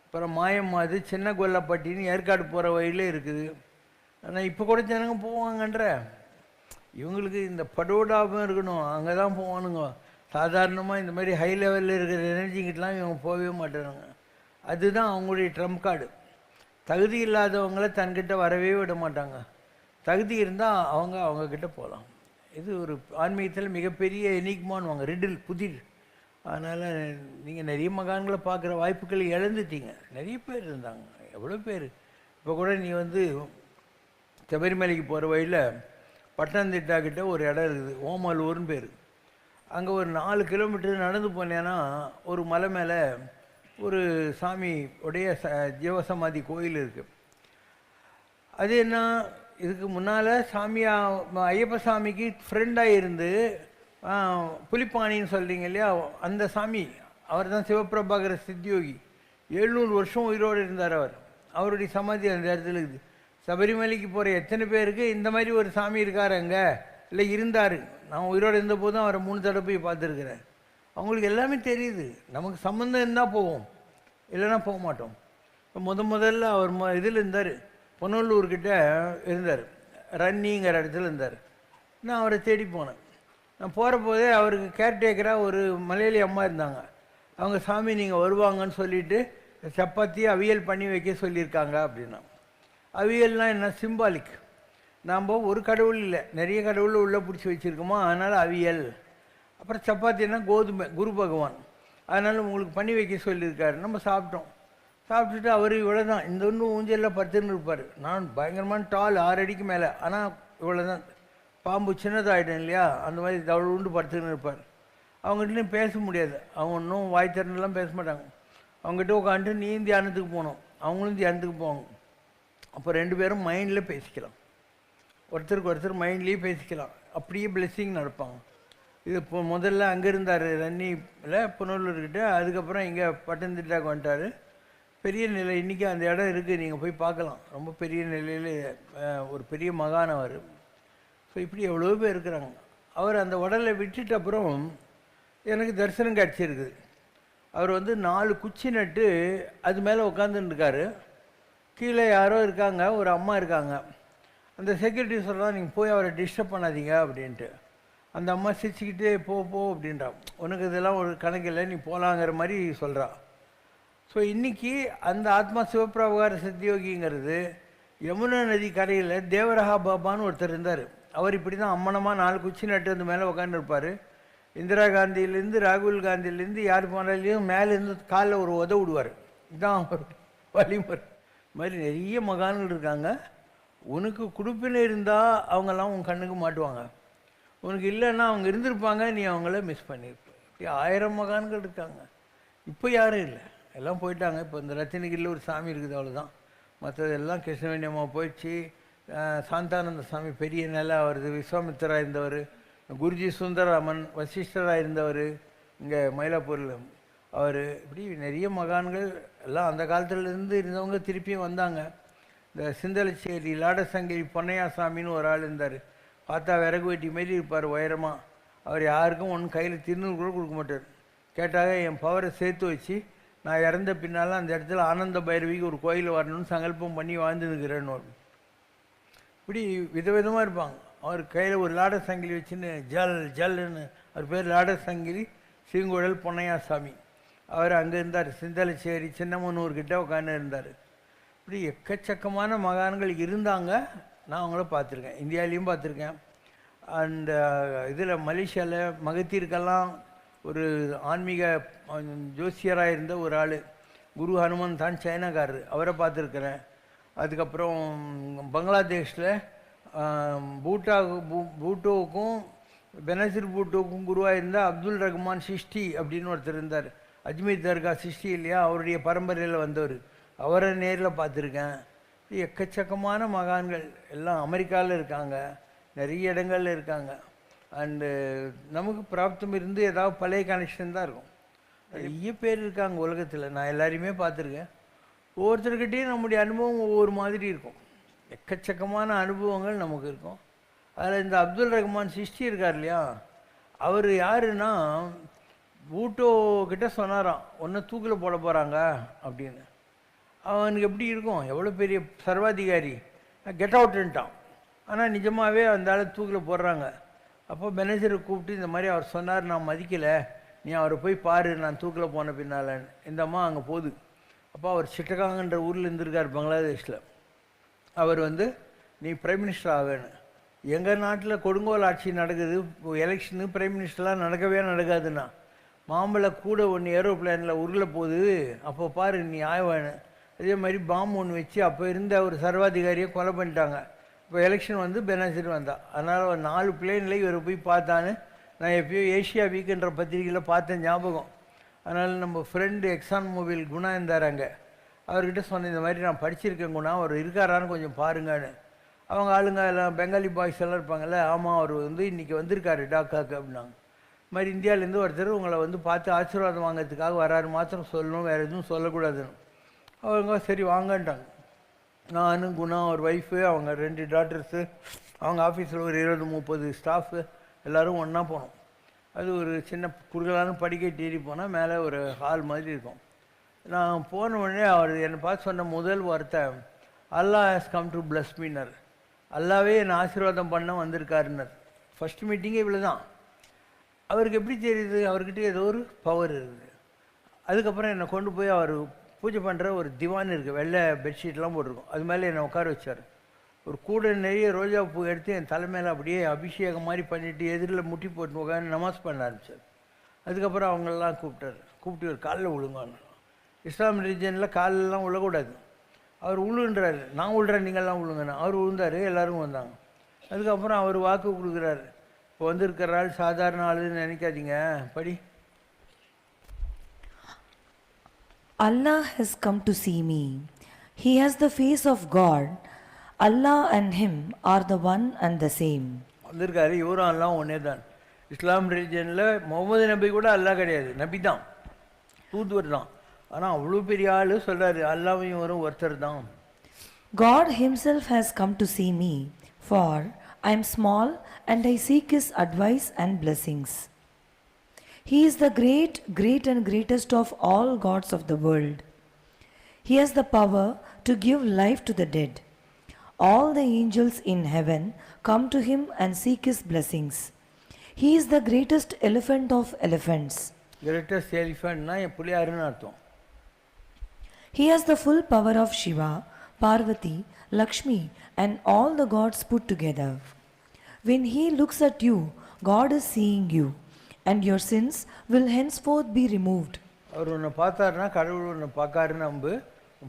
அப்புறம் மாயம்மாது சின்ன கொல்லப்பட்டின்னு ஏற்காடு போகிற வழியில் இருக்குது. ஆனால் இப்போ கூட ஜனங்க போவாங்கன்ற, இவங்களுக்கு இந்த படோடாபம் இருக்கணும், அங்கே தான் போவானுங்க. சாதாரணமாக இந்த மாதிரி ஹை லெவலில் இருக்கிற எனர்ஜிக்கிட்டலாம் இவங்க போகவே மாட்டாங்க. அதுதான் அவங்களுடைய ட்ரம்ப் கார்டு. தகுதி இல்லாதவங்களை தன்கிட்ட வரவே விட மாட்டாங்க, தகுதி இருந்தால் அவங்கக்கிட்ட போகலாம். இது ஒரு ஆன்மீகத்தில் மிகப்பெரிய எனிக்மான்வாங்க, ரிடில் புதிர். அதனால் நீங்கள் நிறைய மகான்களை பார்க்குற வாய்ப்புகளை இழந்துட்டீங்க. நிறைய பேர் இருந்தாங்க, எவ்வளோ பேர். இப்போ கூட நீ வந்து சபரிமலைக்கு போகிற வழியில் பட்டணந்திட்டா கிட்ட ஒரு இடம் இருக்குது, ஓமலூர்னு பேர். அங்கே ஒரு 4 கிலோமீட்டர் நடந்து போனேன்னா ஒரு மலை மேலே ஒரு சாமி உடைய ஜீவசமாதி கோயில் இருக்குது. அது என்ன, இதுக்கு முன்னால் சாமியா ஐயப்ப சாமிக்கு ஃப்ரெண்டாக இருந்து புலிப்பாணின்னு சொல்கிறீங்க இல்லையா, அந்த சாமி அவர் தான் சிவபிரபாகர சித்தியோகி. 700 வருஷம் உயிரோடு இருந்தார் அவர். அவருடைய சமாதி அந்த இடத்துல இருக்குது. சபரிமலைக்கு போகிற எத்தனை பேருக்கு இந்த மாதிரி ஒரு சாமி இருக்கார் அங்கே, இல்லை இருந்தார், நான் உயிரோடு இருந்த போதும் அவரை 3 தடவை போய் பார்த்துருக்குறேன். அவங்களுக்கு எல்லாமே தெரியுது. நமக்கு சம்மந்தம் இருந்தால் போவோம், இல்லைன்னா போக மாட்டோம். இப்போ முதல்ல அவர் இதில் இருந்தார், பொன்னல்லூர்கிட்ட இருந்தார், ரன்னிங்கிற இடத்துல இருந்தார். நான் அவரை தேடி போனேன். நான் போகிற போதே அவருக்கு கேர்டேக்கராக ஒரு மலையாளி அம்மா இருந்தாங்க. அவங்க சாமி நீங்கள் வருவாங்கன்னு சொல்லிவிட்டு சப்பாத்தி அவியல் பண்ணி வைக்க சொல்லியிருக்காங்க அப்படின்னா. அவியல்னால் என்ன, சிம்பாலிக். நாம் ஒரு கடவுள் இல்லை, நிறைய கடவுள் உள்ளே பிடிச்சி வச்சுருக்கோமோ, அதனால் அவியல். அப்புறம் சப்பாத்தின்னா கோதுமை, குரு பகவான், அதனால் உங்களுக்கு பண்ணி வைக்க சொல்லியிருக்காரு. நம்ம சாப்பிட்டோம். சாப்பிட்டுட்டு அவர் இவ்வளோ தான், இந்த ஒன்று ஊஞ்சலில் படுத்துன்னு இருப்பார். நான் பயங்கரமான டால் 6 அடிக்கு மேலே, ஆனால் இவ்வளோ தான், பாம்பு சின்னதாகிடும் இல்லையா, அந்த மாதிரி தவள் உண்டு படுத்துன்னு இருப்பார். அவங்ககிட்ட பேச முடியாது, அவங்க ஒன்றும் வாய் திறந்துலாம் பேச மாட்டாங்க. அவங்ககிட்ட உட்காந்துட்டு நீ தியானத்துக்கு போகணும், அவங்களும் தியானத்துக்கு போவாங்க. அப்போ 2 பேரும் மைண்டில் பேசிக்கலாம், ஒருத்தருக்கு ஒருத்தர் மைண்ட்லேயே பேசிக்கலாம், அப்படியே பிளெஸ்ஸிங் நடப்பாங்க. இது இப்போ முதல்ல அங்கே இருந்தார் ரன்னியில் புனலூர்கிட்ட, அதுக்கப்புறம் இங்கே பட்டணத்திட்டாக்கு வந்துட்டார். பெரிய நிலை, இன்றைக்கி அந்த இடம் இருக்குது, நீங்கள் போய் பார்க்கலாம். ரொம்ப பெரிய நிலையில் ஒரு பெரிய மகானவர். ஸோ இப்படி எவ்வளோ பேர் இருக்கிறாங்க. அவர் அந்த உடலை விட்டுட்டு அப்புறம் எனக்கு தரிசனம் கிடச்சிருக்குது. அவர் வந்து 4 குச்சி நட்டு அது மேலே உட்காந்துருக்காரு. கீழே யாரோ இருக்காங்க, ஒரு அம்மா இருக்காங்க. அந்த செக்யூரிட்டி சொல்கிறா, நீங்கள் போய் அவரை டிஸ்டர்ப் பண்ணாதீங்க அப்படின்ட்டு. அந்த அம்மா சிரிச்சுக்கிட்டே போ அப்படின்றா, உனக்கு இதெல்லாம் ஒரு கணக்கில்லை, நீ போகலாங்கிற மாதிரி சொல்கிறா. ஸோ இன்றைக்கி அந்த ஆத்மா சிவபிரபாகர சித்தியோகிங்கிறது யமுனா நதி கரையில் தேவரஹா பாபான்னு ஒருத்தர் இருந்தார். அவர் இப்படி தான் அம்மனமாக 4 குச்சி நட்டு அந்த மேலே உட்காந்துருப்பார். இந்திரா காந்தியிலேருந்து ராகுல் காந்தியிலேருந்து யார் போனாலையும் மேலேருந்து காலில் ஒரு விடுவார். இதுதான் அவர் வழிமுறை. இது மாதிரி நிறைய மகான்கள் இருக்காங்க. உனக்கு குடுப்பின இருந்தால் அவங்கெல்லாம் உன் கண்ணுக்கு மாட்டுவாங்க, உனக்கு இல்லைன்னா அவங்க இருந்திருப்பாங்க, நீ அவங்கள மிஸ் பண்ணியிருப்ப. இப்படி 1000 மகான்கள் இருக்காங்க. இப்போ யாரும் இல்லை, எல்லாம் போயிட்டாங்க. இப்போ இந்த ரத்தினகிரியில் ஒரு சாமி இருக்குது, அவ்வளோதான். மற்றதெல்லாம் கிருஷ்ணவேணி அம்மா போயிடுச்சு, சாந்தானந்த சாமி பெரிய நிலை அவரது, விஸ்வாமித்திரா இருந்தவர், குருஜி சுந்தரராமன் வசிஷ்டராக இருந்தவர் இங்கே மயிலாப்பூரில் அவர். இப்படி நிறைய மகான்கள் எல்லாம் அந்த காலத்துலேருந்து இருந்தவங்க திருப்பியும் வந்தாங்க. இந்த சிந்தலச்சேரி லாடசங்கிரி பொன்னையாசாமின்னு ஒரு ஆள் இருந்தார். பார்த்தா விறகு வெட்டி மாரி இருப்பார் உயரமாக. அவர் யாருக்கும் ஒன்றும் கையில் திருநூறு கூட கொடுக்க மாட்டார். கேட்டாக என் பவரை சேர்த்து வச்சு நான் இறந்த பின்னால் அந்த இடத்துல ஆனந்த பைரவிக்கு ஒரு கோயில் வரணும்னு சங்கல்பம் பண்ணி வாழ்ந்துருக்கிறேன்னு. இப்படி விதவிதமாக இருப்பாங்க. அவர் கையில் ஒரு லாட சங்கிலி வச்சுன்னு ஜல்லுன்னு, அவர் பேர் லாட சங்கிலி சீங்குழல் பொன்னையாசாமி. அவர் அங்கே இருந்தார், சிந்தலச்சேரி சின்னமனூர்கிட்ட உட்காந்து இருந்தார். இப்படி எக்கச்சக்கமான மகான்கள் இருந்தாங்க. நான் அவங்கள பார்த்துருக்கேன், இந்தியாவிலையும் பார்த்துருக்கேன். அண்ட் இதில் மலேசியாவில் மகத்தீருக்கெல்லாம் ஒரு ஆன்மீக ஜோசியராக இருந்த ஒரு ஆள் குரு ஹனுமன் தான், சைனாக்காரர், அவரை பார்த்துருக்குறேன். அதுக்கப்புறம் பங்களாதேஷில் பூட்டோவுக்கும் பெனசிர் பூட்டோவுக்கும் குருவாக இருந்தால் அப்துல் ரஹ்மான் சிஷ்டி அப்படின்னு ஒருத்தர் இருந்தார். அஜ்மீர் தர்கா சிஷ்டி இல்லையா, அவருடைய பரம்பரையில் வந்தவர். அவரை நேரில் பார்த்துருக்கேன். எக்கச்சக்கமான மகான்கள் எல்லாம் அமெரிக்காவில் இருக்காங்க, நிறைய இடங்கள்ல இருக்காங்க. அண்டு நமக்கு பிராப்தம் இருந்து ஏதாவது பழைய கனெக்ஷன் தான் இருக்கும். நிறைய பேர் இருக்காங்க உலகத்தில், நான் எல்லாரையுமே பார்த்துருக்கேன். ஒவ்வொருத்தர்கிட்டையும் நம்முடைய அனுபவம் ஒவ்வொரு மாதிரி இருக்கும். எக்கச்சக்கமான அனுபவங்கள் நமக்கு இருக்கும். அதில் இந்த அப்துல் ரஹ்மான் சிஷ்டி இருக்கார் இல்லையா, அவர் யாருன்னா பூட்டோ கிட்ட சொன்னாராம், ஒன்று தூக்கில் போட போகிறாங்க அப்படின்னு. அவனுக்கு எப்படி இருக்கும், எவ்வளோ பெரிய சர்வாதிகாரி, கெட் அவுட்டுன்ட்டான். ஆனால் நிஜமாகவே அந்த ஆள் தூக்கில் போடுறாங்க. அப்போ மேனேஜரை கூப்பிட்டு இந்த மாதிரி அவர் சொன்னார், நான் மதிக்கலை, நீ அவரை போய் பாரு, நான் தூக்கில் போன பின்னால். இந்த அம்மா அங்கே போகுது. அப்போ அவர் சிட்டகாங்கன்ற ஊரில் இருந்திருக்கார் பங்களாதேஷில். அவர் நீ பிரைம் மினிஸ்டர் ஆகணும். எங்கள் நாட்டில் கொடுங்கோல் ஆட்சி நடக்குது, எலெக்ஷனு பிரைம் மினிஸ்டர்லாம் நடக்கவே நடக்காதுன்னா, மாம்பழ கூட ஒன்று ஏரோப்ளேனில் உருள போகுது, அப்போ பாரு நீ ஆய்வானு. அதே மாதிரி பாம்பு ஒன்று வச்சு அப்போ இருந்த ஒரு சர்வாதிகாரியை கொலை பண்ணிட்டாங்க. இப்போ எலெக்ஷன் பெனாசிர் வந்தான். அதனால் ஒரு 4 பிளேனில் இவரை போய் பார்த்தான்னு நான் எப்பயோ ஏஷியா வீக்குன்ற பத்திரிகையில் பார்த்தேன் ஞாபகம். அதனால் நம்ம ஃப்ரெண்டு எக்ஸான் மொபைல் குணா இருந்தார் அங்கே, அவர்கிட்ட சொன்னேன், இந்த மாதிரி நான் படிச்சிருக்கேன் குணா, அவர் இருக்காரான்னு கொஞ்சம் பாருங்கன்னு. அவங்க ஆளுங்க எல்லாம் பெங்காலி பாய்ஸ் எல்லாம் இருப்பாங்கள்ல, ஆமாம் அவர் இன்றைக்கி வந்திருக்காரு டாக்காக்கு அப்படின்னாங்க. இது மாதிரி இந்தியாவிலேருந்து ஒருத்தர் உங்களை பார்த்து ஆசீர்வாதம் வாங்கிறதுக்காக வராரு மாத்திரம் சொல்லணும், வேறு எதுவும் சொல்லக்கூடாதுன்னு. அவங்க சரி வாங்கன்ட்டாங்க. நானும் குணா, அவர் ஒய்ஃபு, அவங்க 2 டாட்டர்ஸு, அவங்க ஆஃபீஸில் ஒரு 20-30 ஸ்டாஃபு எல்லோரும் ஒன்றா போனோம். அது ஒரு சின்ன குறுகலான படிக்கட்டு ஏறி போனால் மேலே ஒரு ஹால் மாதிரி இருக்கும். நான் போன உடனே அவர் என்னை பார்த்து சொன்ன முதல் வார்த்தை, அல்லா has come to plus meaner. அல்லாவே என்னை ஆசீர்வாதம் பண்ண வந்திருக்காருன்னர். ஃபஸ்ட்டு மீட்டிங்கே இவ்வளோ தான். அவருக்கு எப்படி தெரியுது, அவர்கிட்ட ஏதோ ஒரு பவர் இருக்குது. அதுக்கப்புறம் என்னை கொண்டு போய் அவர் பூஜை பண்ணுற ஒரு திவான் இருக்குது, வெள்ளை பெட்ஷீட்லாம் போட்டிருக்கும், அது மேலே என்னை உட்கார வச்சார். ஒரு கூட நிறைய ரோஜா பூ எடுத்து என் தலைமையில் அப்படியே அபிஷேகம் மாதிரி பண்ணிவிட்டு எதிரில் முட்டி போட்டு உட்காந்து நமாஸ் பண்ண ஆரம்பித்தார். அதுக்கப்புறம் அவங்களெலாம் கூப்பிட்டு ஒரு காலில் விழுங்கான்னு. இஸ்லாம் ரிலிஜனில் காலெல்லாம் விழக்கூடாது. அவர் உழுன்றாரு, நான் விழுறேன் நீங்கள்லாம் விழுங்கண்ணா. அவர் விழுந்தார், எல்லோரும் வந்தாங்க. அதுக்கப்புறம் அவர் வாக்கு கொடுக்குறாரு, இப்போ வந்திருக்கிற ஆள் சாதாரண ஆளுன்னு நினைக்காதீங்க, படி. Allah has come to see me. He has the face of God. Allah and him are the one and the same. வந்திருக்காரு, இவரும் எல்லாம் ஒன்றே தான். இஸ்லாம் ரிலிஜனில் முகமது நபி கூட அல்லா கிடையாது, நபி தான், தூதுவர் தான். ஆனால் அவ்வளோ பெரிய ஆள் சொல்கிறாரு, அல்லாவையும் வரும் ஒருத்தர் தான். God himself has come to see me, for I am small and I seek his advice and blessings. He is the great and greatest of all gods of the world. He has the power to give life to the dead. All the angels in heaven come to him and seek his blessings. He is the greatest elephant of elephants. Greatest elephant na புலியாருன்னு அர்த்தம். He has the full power of Shiva, Parvati, Lakshmi and all the gods put together. When he looks at you, God is seeing you, and your sins will henceforth be removed. அவர் உன்னை பார்த்தாருன்னா கடவுள் உன்னை பார்க்காருன்னு நம்பு,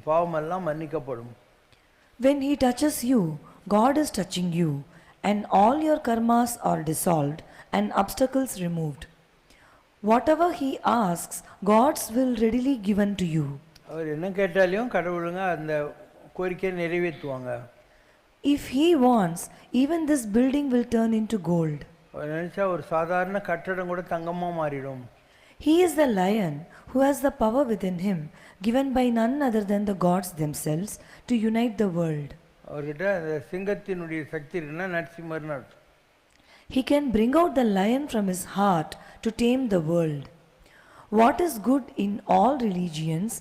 பாவமெல்லாம் மன்னிக்கப்படும். When he touches you, God is touching you, and all your karmas are dissolved and obstacles removed. Whatever he asks, God's will readily given to you. அவர் என்ன கேட்டாலையும் கடவுளுங்க அந்த கோரிக்கையை நிறைவேற்றுவாங்க. If he wants, even this building will turn into gold. அவர் நினச்சா ஒரு சாதாரண கட்டடம் கூட தங்கமாக மாறிடும். He is the lion who has the power within him, given by none other than the gods themselves, to unite the world. அவர்கிட்ட அந்த சிங்கத்தினுடைய சக்தி இருக்குன்னா நரசிம்மர்னு அர்த்தம். He can bring out the lion from his heart to tame the world. What is good in all religions,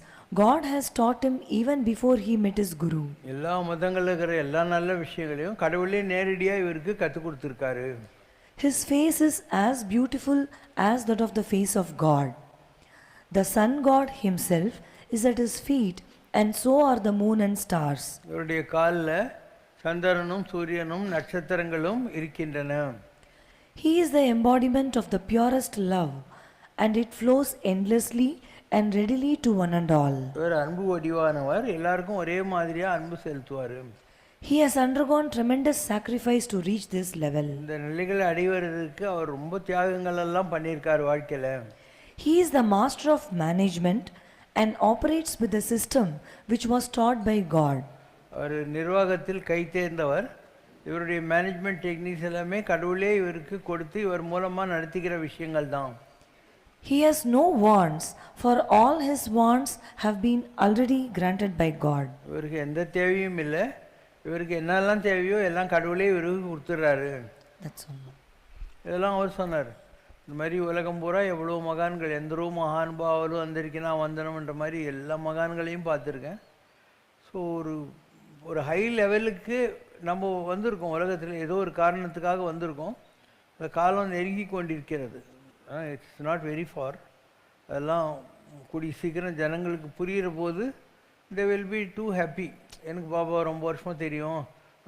God has taught him even before he met his guru. எல்லா மதங்களில் இருக்கிற எல்லா நல்ல விஷயங்களையும் கடவுளே நேரடியாக இவருக்கு கற்றுக் கொடுத்துருக்காரு. His face is as beautiful as that of the face of God. The sun god himself is at his feet, and so are the moon and stars. இவருடைய காலில் சந்திரனும் சூரியனும் நட்சத்திரங்களும் இருக்கின்றன. He is the embodiment of the purest love, and it flows endlessly and readily to one and all. இவர் அன்பு வடிவானவர், எல்லாருக்கும் ஒரே மாதிரியாக அன்பு செலுத்துவார். He has undergone tremendous sacrifice to reach this level. இந்த நிலைகளை அடைவதற்கு அவர் ரொம்ப தியாகங்கள் எல்லாம் பண்ணியிருக்கார் வாழ்க்கையில். He is the master of management and operates with the system which was taught by God. அவர் நிர்வாகத்தில் கை தேர்ந்தவர். இவருடைய மேனேஜ்மெண்ட் டெக்னிக்ஸ் எல்லாமே கடவுளே இவருக்கு கொடுத்து இவர் மூலமாக நடத்திக்கிற விஷயங்கள் தான். He has no wants, for all his wants have been already granted by God. இவருக்கு எந்த தேவையும் இல்லை. இவருக்கு என்னெல்லாம் தேவையோ எல்லாம் கடவுளே இவருக்கு கொடுத்துட்றாரு. That's all. இதெல்லாம் அவர் சொன்னார். இந்த மாதிரி உலகம் பூரா எவ்வளோ மகான்கள், எந்தரோ மகான் பாவலும் வந்திருக்கினா வந்தனம்ன்ற மாதிரி எல்லா மகான்களையும் பார்த்துருக்கேன். ஸோ ஒரு ஹை லெவலுக்கு நம்ம வந்திருக்கோம். உலகத்தில் ஏதோ ஒரு காரணத்துக்காக வந்திருக்கோம். அந்த காலம் நெருங்கி கொண்டிருக்கிறது. It's not very far. அதெல்லாம் கூடிய சீக்கிரம் ஜனங்களுக்கு புரிகிற போது they will be too happy. எனக்கு பாபா ரொம்ப வருஷமாக தெரியும்,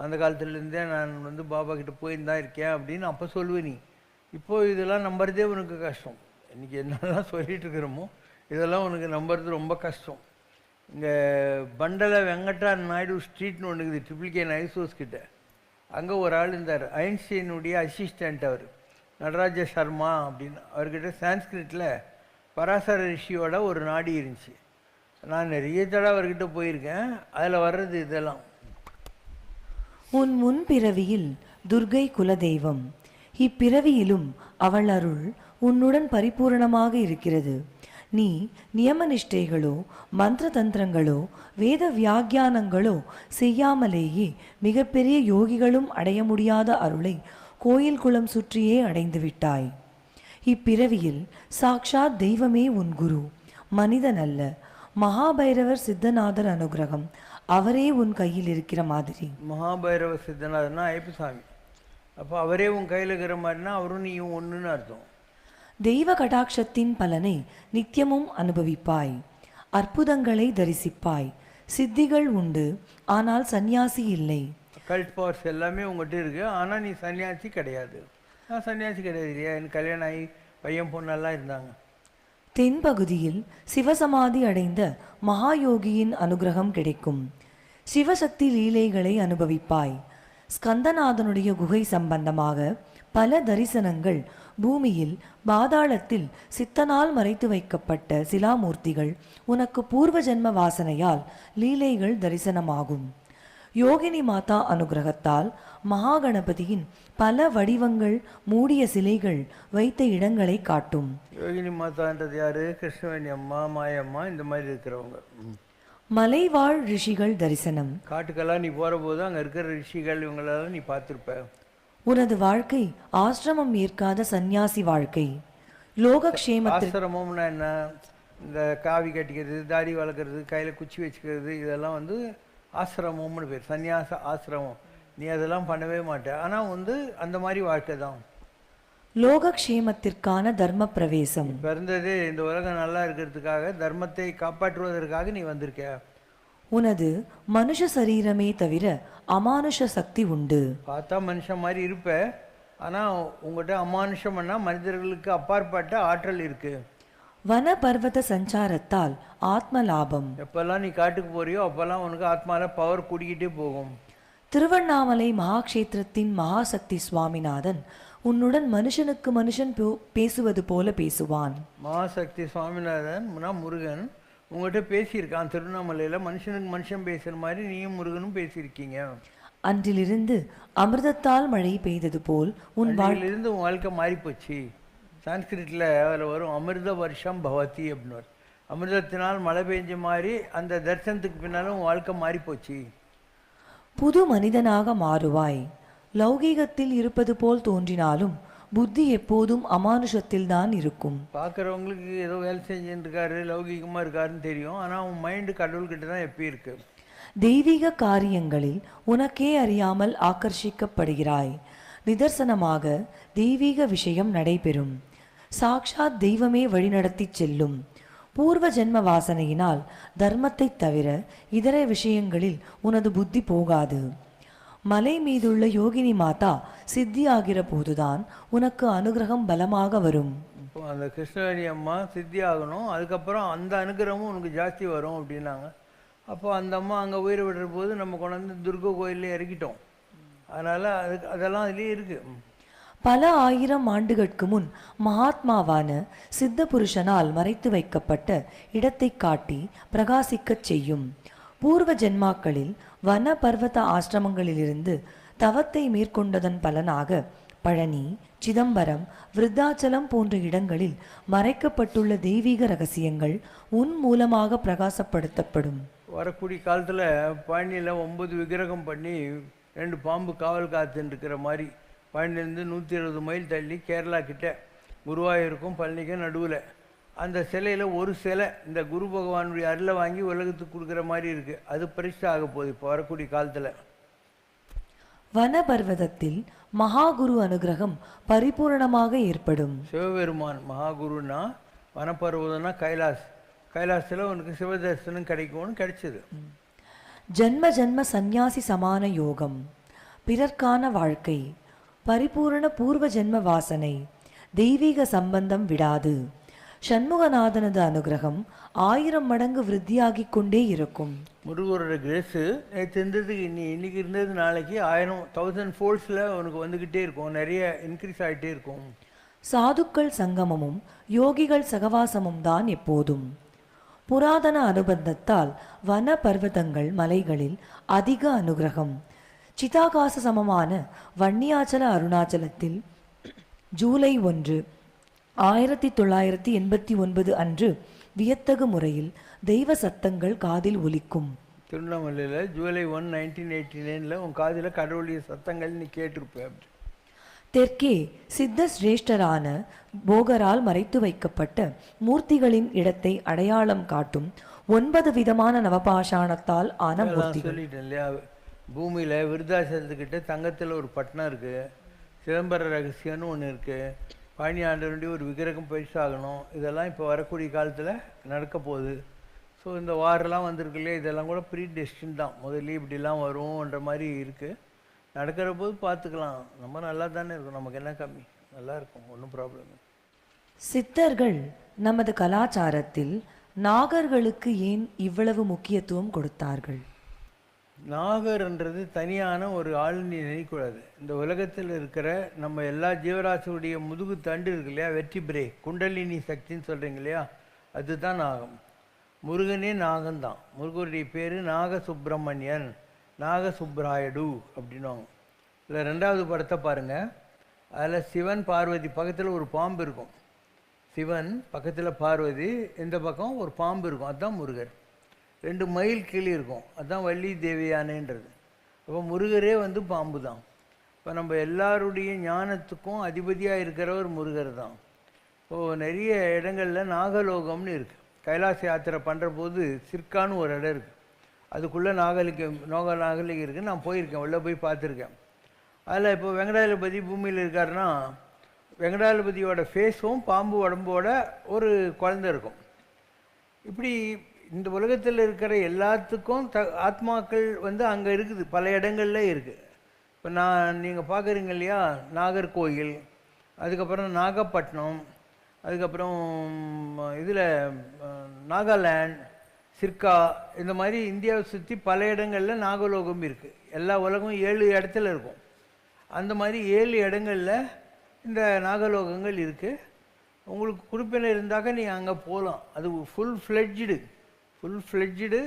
அந்த காலத்துலேருந்தே நான் பாபா கிட்ட போயின்னு தான் இருக்கேன் அப்படின்னு அப்போ சொல்லுவேன். நீ இப்போது இதெல்லாம் நம்புறதே உனக்கு கஷ்டம். இன்றைக்கி என்னெல்லாம் சொல்லிகிட்டு இருக்கிறோமோ இதெல்லாம் உனக்கு நம்புறது ரொம்ப கஷ்டம். இங்கே பண்டல வெங்கட்டா நாயுடு ஸ்ட்ரீட்னு ஒன்று இருக்குது, ட்ரிபிள் நைஸ் ஹவுஸ் கிட்ட. அங்கே ஒரு ஆள் இருந்தார், ஐன்ஸ்டீனுடைய அசிஸ்டண்ட். அவர் நடராஜ சர்மா அப்படின்னு. அவர்கிட்ட சான்ஸ்கிரிட்டில் பராசர ரிஷியோட ஒரு நாடி இருந்துச்சு. நான் நிறைய தடவை அவர்கிட்ட போயிருக்கேன். அதில் வர்றது இதெல்லாம். உன் முன்பிறவியில் துர்கை குலதெய்வம், இப்பிறவியிலும் அவள் அருள் உன்னுடன் பரிபூரணமாக இருக்கிறது. நீ நியமனிஷ்டைகளோ மந்திர தந்திரங்களோ வேத வியாக்கியானங்களோ செய்யாமலேயே மிகப்பெரிய யோகிகளும் அடைய முடியாத அருளை கோயில் குளம் சுற்றியே அடைந்து விட்டாய். இப்பிறவியில் சாக்ஷாத் தெய்வமே உன் குரு, மனிதன் அல்ல. மகாபைரவர் சித்தநாதர் அனுகிரகம் அவரே உன் கையில் இருக்கிற மாதிரி. மகாபைரவர் சித்தநாதர்னா ஐயப்பசாமி. அப்போ அவரே உன் கையில் இருக்கிற மாதிரினா அவரும் நீயும் ஒன்றுன்னு அர்த்தம். தெய்வ கடாட்சத்தின் பலனை நித்தியமும் அனுபவிப்பாய். அற்புதங்களை தரிசிப்பாய். சித்திகள் உண்டு, ஆனால் சந்நியாசி இல்லை. கல்ட் பவர்ஸ் எல்லாமே உங்கள்கிட்ட இருக்கு, ஆனால் நீ சன்னியாசி கிடையாது. நான் சன்னியாசி கிடையாது இல்லையா, எனக்கு கல்யாணம் ஆகி பையன் பொண்ணெல்லாம் இருந்தாங்க. தென்பகுதியில் சிவசமாதி அடைந்த மகாயோகியின் அனுகிரகம் கிடைக்கும். சிவசக்தி லீலைகளை அனுபவிப்பாய். ஸ்கந்தநாதனுடைய குகை சம்பந்தமாக பல தரிசனங்கள். பூமியில் பாதாளத்தில் சித்தனால் மறைத்து வைக்கப்பட்ட சிலாமூர்த்திகள் உனக்கு பூர்வ ஜென்ம வாசனையால் லீலைகள் தரிசனமாகும். யோகினி மாதா அனுகிரகத்தால் மகாகணபதியின் பல வடிவங்கள் மூடிய சிலைகள் வைத்த இடங்களை காட்டும். யோகினி மாதான்றது யாரு? கிருஷ்ணவேணி அம்மா, மாயம்மா, இந்த மாதிரி இருக்கிறவங்க. மலைவாழ் ரிஷிகள் தரிசனம். காட்டுக்கெல்லாம் நீ போகிற போது அங்கே இருக்கிற ரிஷிகள் இவங்களெல்லாம் நீ பார்த்துருப்ப. உனது வாழ்க்கை ஆசிரமம் ஏற்காத சந்நியாசி வாழ்க்கை. லோகக்ஷேமத்தில். ஆசிரமம்னா என்ன? இந்த காவி கட்டிக்கிறது, தாடி வளர்க்குறது, கையில் குச்சி வச்சுக்கிறது, இதெல்லாம் ஆசிரமம்னு பேர். சந்நியாச ஆசிரமம். நீ அதெல்லாம் பண்ணவே மாட்டே. ஆனால் அந்த மாதிரி வாழ்க்கை தான். லோகக்ஷேமத்திற்கான தர்ம பிரவேசம். பிறந்ததே இந்த உலகம் நல்லா இருக்கிறதுக்காக, தர்மத்தை காப்பாற்றுவதற்காக நீ வந்திருக்க. உனது மனுஷ சரீரமே தவிர அமானுஷ சக்தி உண்டு. பார்த்தா மனுஷன் மாதிரி இருப்ப, ஆனால் உங்கள்கிட்ட அமானுஷம்னா மனிதர்களுக்கு அப்பாற்பட்ட ஆற்றல் இருக்கு. வன பர்வத சஞ்சாரத்தால் ஆத்ம லாபம். எப்பெல்லாம் நீ காட்டுக்கு போறியோ அப்பெல்லாம் உனக்கு ஆத்மாவில் பவர் கூடிக்கிட்டே போகும். திருவண்ணாமலை மகாக்ஷேத்திரத்தின் மகாசக்தி சுவாமிநாதன் உன்னுடன் மனுஷனுக்கு மனுஷன் பேசுவது போல பேசுவான். மகாசக்தி சுவாமிநாதன் முருகன் உங்கள்கிட்ட பேசியிருக்கான். திருவண்ணாமலையில் மனுஷனுக்கு மனுஷன் பேசுகிற மாதிரி நீயும் முருகனும் பேசியிருக்கீங்க. அன்றிலிருந்து அமிர்தத்தால் மழை பெய்தது போல் உன் அன்றையிலிருந்து உன் வாழ்க்கை மாறிப்போச்சு. சான்ஸ்கிரிட்டில் அதில் வரும் அமிர்த வருஷம் பவதி அப்படின்னு வரும். அமிர்தத்தினால் மழை பெஞ்ச மாதிரி அந்த தரிசனத்துக்கு பின்னாலும் உன் வாழ்க்கை மாறிப்போச்சு. புது மனிதனாக மாறுவாய். லௌகீகத்தில் இருப்பது போல் தோன்றினாலும் புத்தி எப்போதும் அமானுஷத்தில் தான் இருக்கும். பார்க்குறவங்களுக்கு ஏதோ வேலை செஞ்சுட்டு இருக்காரு, லௌகீகமாக இருக்காருன்னு தெரியும். ஆனால் உன் மைண்டு கடவுள்கிட்ட தான் எப்பயும் இருக்கு. தெய்வீக காரியங்களில் உனக்கே அறியாமல் ஆக்கர்ஷிக்கப்படுகிறாய். நிதர்சனமாக தெய்வீக விஷயம் நடைபெறும். சாக்ஷாத் தெய்வமே வழிநடத்தி செல்லும். பூர்வ ஜென்ம வாசனையினால் தர்மத்தை தவிர இதர விஷயங்களில் உனது புத்தி போகாது. மலை மீதுள்ள யோகினி மாதா சித்தியாகிற போதுதான் உனக்கு அனுகிரகம் பலமாக வரும். இப்போ அந்த கிருஷ்ணவேணி அம்மா சித்தி ஆகணும், அதுக்கப்புறம் அந்த அனுகிரகமும் உனக்கு ஜாஸ்தி வரும் அப்படின்னாங்க. அப்போ அந்த அம்மா அங்கே உயிரை விடுற போது நம்ம கொண்டாந்து துர்கா கோயிலே இறக்கிட்டோம். அதனால் அதெல்லாம் அதுலேயே இருக்குது. பல ஆயிரம் ஆண்டுகளுக்கு முன் மகாத்மாவான சித்த புருஷனால் மறைத்து வைக்கப்பட்ட இடத்தை காட்டி பிரகாசிக்கச் செய்யும். பூர்வ ஜென்மாக்களில் வன பர்வத ஆசிரமங்களிலிருந்து தவத்தை மேற்கொண்டதன் பலனாக பழனி, சிதம்பரம், விருத்தாச்சலம் போன்ற இடங்களில் மறைக்கப்பட்டுள்ள தெய்வீக ரகசியங்கள் உன் மூலமாக பிரகாசப்படுத்தப்படும். வரக்கூடிய காலத்தில் பழனியில் 9 விக்கிரகம் பண்ணி 2 பாம்பு காவல் காத்துன்னு இருக்கிற மாதிரி பழனிலேருந்து 120 மைல் தள்ளி கேரளா கிட்ட குருவாயூருக்கும் பழனிக்கும் நடுவில் அந்த சிலையில் ஒரு சிலை இந்த குரு பகவானுடைய அருளை வாங்கி உலகத்துக்கு கொடுக்குற மாதிரி இருக்குது. அது பரிசு ஆக போகுது இப்போ வரக்கூடிய காலத்தில். வனபர்வதத்தில் மகாகுரு அனுகிரகம் பரிபூரணமாக ஏற்படும். சிவபெருமான் மகாகுருன்னா, வனப்பர்வதம்னா கைலாஸ். கைலாசத்தில் உனக்கு சிவதர்சனம் கிடைக்கும்னு கிடைச்சது. ஜன்ம ஜன்ம சந்நியாசி சமான யோகம், பிறர்க்கான வாழ்க்கை, பரிபூரண பூர்வ ஜென்ம வாசனை, தெய்வீக சம்பந்தம் விடாது. சண்முகநாதனது அனுகிரகம் 1000 மடங்கு விருத்தியாகிக் கொண்டே இருக்கும். முருகரோட கிரேஸு நேற்று இருந்ததுக்கு இன்னைக்கு இருந்தது நாளைக்கு 1000 ஃபோல்ட்ஸில் உனக்கு வந்துக்கிட்டே இருக்கும், நிறைய இன்க்ரீஸ் ஆகிட்டே இருக்கும். சாதுக்கள் சங்கமமும் யோகிகள் சகவாசமும் தான் எப்போதும். புராதன அனுபந்தத்தால் வன பர்வதங்கள் மலைகளில் அதிக அனுகிரகம். சிதாகாச சமமான வன்னியாச்சல அருணாச்சலத்தில் ஜூலை 1, 1989 அன்று வியத்தகு முறையில் தெய்வ சத்தங்கள் காதில் ஒலிக்கும். திருவண்ணாமலையில் ஜூலை 1, 1989 உன் காதில் கடவுளுடைய சத்தங்கள் நீ கேட்டிருப்ப. தெற்கே சித்த சிரேஷ்டரான போகரால் மறைத்து வைக்கப்பட்ட மூர்த்திகளின் இடத்தை அடையாளம் காட்டும் 9 விதமான நவபாஷாணத்தால் ஆன மூர்த்திகள். சொல்லிட்டேன் இல்லையா, பூமியில் விருத்தாச்சலத்துக்கிட்ட தங்கத்தில் ஒரு பட்டணம் இருக்குது, சிதம்பர ரகசியம்னு ஒன்று இருக்குது, பழனி ஆண்டவனுடைய ஒரு விக்கிரகம் பரிசாகணும். இதெல்லாம் இப்போ வரக்கூடிய காலத்தில் நடக்க போகுது. ஸோ இந்த வாரெல்லாம் வந்திருக்கு இல்லையா, இதெல்லாம் கூட ப்ரீ டெஸ்டின் தான். முதல்ல இப்படிலாம் வரும்ன்ற மாதிரி இருக்குது. நடக்கிற போது பார்த்துக்கலாம். நம்ம நல்லா தானே இருக்கும், நமக்கு என்ன கம்மி, நல்லா இருக்கும், ஒன்றும் ப்ராப்ளம். சித்தர்கள் நமது கலாச்சாரத்தில் நாகர்களுக்கு ஏன் இவ்வளவு முக்கியத்துவம் கொடுத்தார்கள்? நாகர்ன்றது தனியான ஒரு ஆளுநி நினைக்கூடாது. இந்த உலகத்தில் இருக்கிற நம்ம எல்லா ஜீவராசியுடைய முதுகு தண்டு இருக்கு இல்லையா, வெற்றி பிரே குண்டலினி சக்தின்னு சொல்கிறீங்க இல்லையா, அதுதான் நாகம். முருகனே நாகம்தான். முருகனுடைய பேர் நாக சுப்பிரமணியன், நாகசுப்ராயடு அப்படின்வாங்க. இதில் 2வது படத்தை பாருங்கள். அதில் சிவன் பார்வதி பக்கத்தில் ஒரு பாம்பு இருக்கும். சிவன் பக்கத்தில் பார்வதி, இந்த பக்கம் ஒரு பாம்பு இருக்கும், அதுதான் முருகர். 2 மயில் கிளி இருக்கும், அதுதான் வள்ளி தேவியானேன்றது. அப்போ முருகரே பாம்பு தான். இப்போ நம்ம எல்லாருடைய ஞானத்துக்கும் அதிபதியாக இருக்கிறவர் முருகர் தான். இப்போது நிறைய இடங்களில் நாகலோகம்னு இருக்குது. கைலாச யாத்திரை பண்ணுற போது சிற்கான்னு ஒரு இடம் இருக்குது, அதுக்குள்ளே நாகலிங்கம் இருக்குது. நான் போயிருக்கேன், உள்ளே போய் பார்த்துருக்கேன். அதில் இப்போ வெங்கடாஜலபதி பூமியில் இருக்காருன்னா, வெங்கடாஜலபதியோட ஃபேஸும் பாம்பு உடம்போட ஒரு குழந்தை இருக்கும். இப்படி இந்த உலகத்தில் இருக்கிற எல்லாத்துக்கும் ஆத்மாக்கள் அங்கே இருக்குது, பல இடங்களில் இருக்குது. இப்போ நீங்கள் பார்க்குறீங்க இல்லையா, நாகர்கோயில், அதுக்கப்புறம் நாகப்பட்டினம், அதுக்கப்புறம் இதில் நாகாலாண்ட், சிர்கா, இந்த மாதிரி இந்தியாவை சுற்றி பல இடங்களில் நாகலோகம் இருக்குது. எல்லா உலகம் 7 இடத்துல இருக்கும். அந்த மாதிரி 7 இடங்களில் இந்த நாகலோகங்கள் இருக்குது. உங்களுக்கு குறிப்பில் இருந்தாக்க நீங்கள் அங்கே போகலாம். அது ஃபுல் ஃப்ளெட்ஜ்டு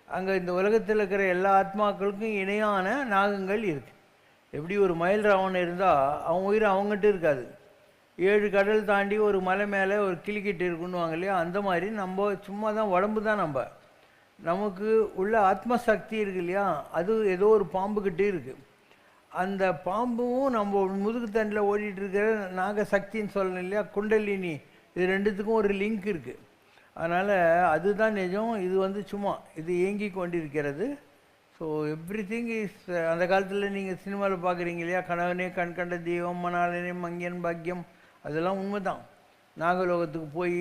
அங்கே இந்த உலகத்தில் இருக்கிற எல்லா ஆத்மாக்களுக்கும் இணையான நாகங்கள் இருக்குது. எப்படி ஒரு மயில் ராவணன் இருந்தால் அவன் உயிர் அவங்ககிட்ட இருக்காது, 7 கடல் தாண்டி ஒரு மலை மேலே ஒரு கிளிக்கிட்டு இருக்குன்னுவாங்க இல்லையா, அந்த மாதிரி நம்ம சும்மா தான் உடம்பு தான் நமக்கு உள்ள ஆத்மசக்தி இருக்கு இல்லையா, அது ஏதோ ஒரு பாம்புக்கிட்டே இருக்குது. அந்த பாம்பும் நம்ம முதுகு தண்டில் ஓடிட்டு இருக்கிற நாகசக்தின்னு சொல்லணும் இல்லையா, குண்டலினி, இது ரெண்டுத்துக்கும் ஒரு லிங்க் இருக்குது. அதனால் அதுதான் நிஜம். இது சும்மா இது இயங்கி கொண்டிருக்கிறது. So every thing is. அந்த காலத்தில் நீங்கள் சினிமாவில் பார்க்குறீங்க இல்லையா, கணவனே கண் கண்ட தெய்வம், மணாலனே மங்கியன் பாக்கியம், அதெல்லாம் உண்மை தான். நாகலோகத்துக்கு போய்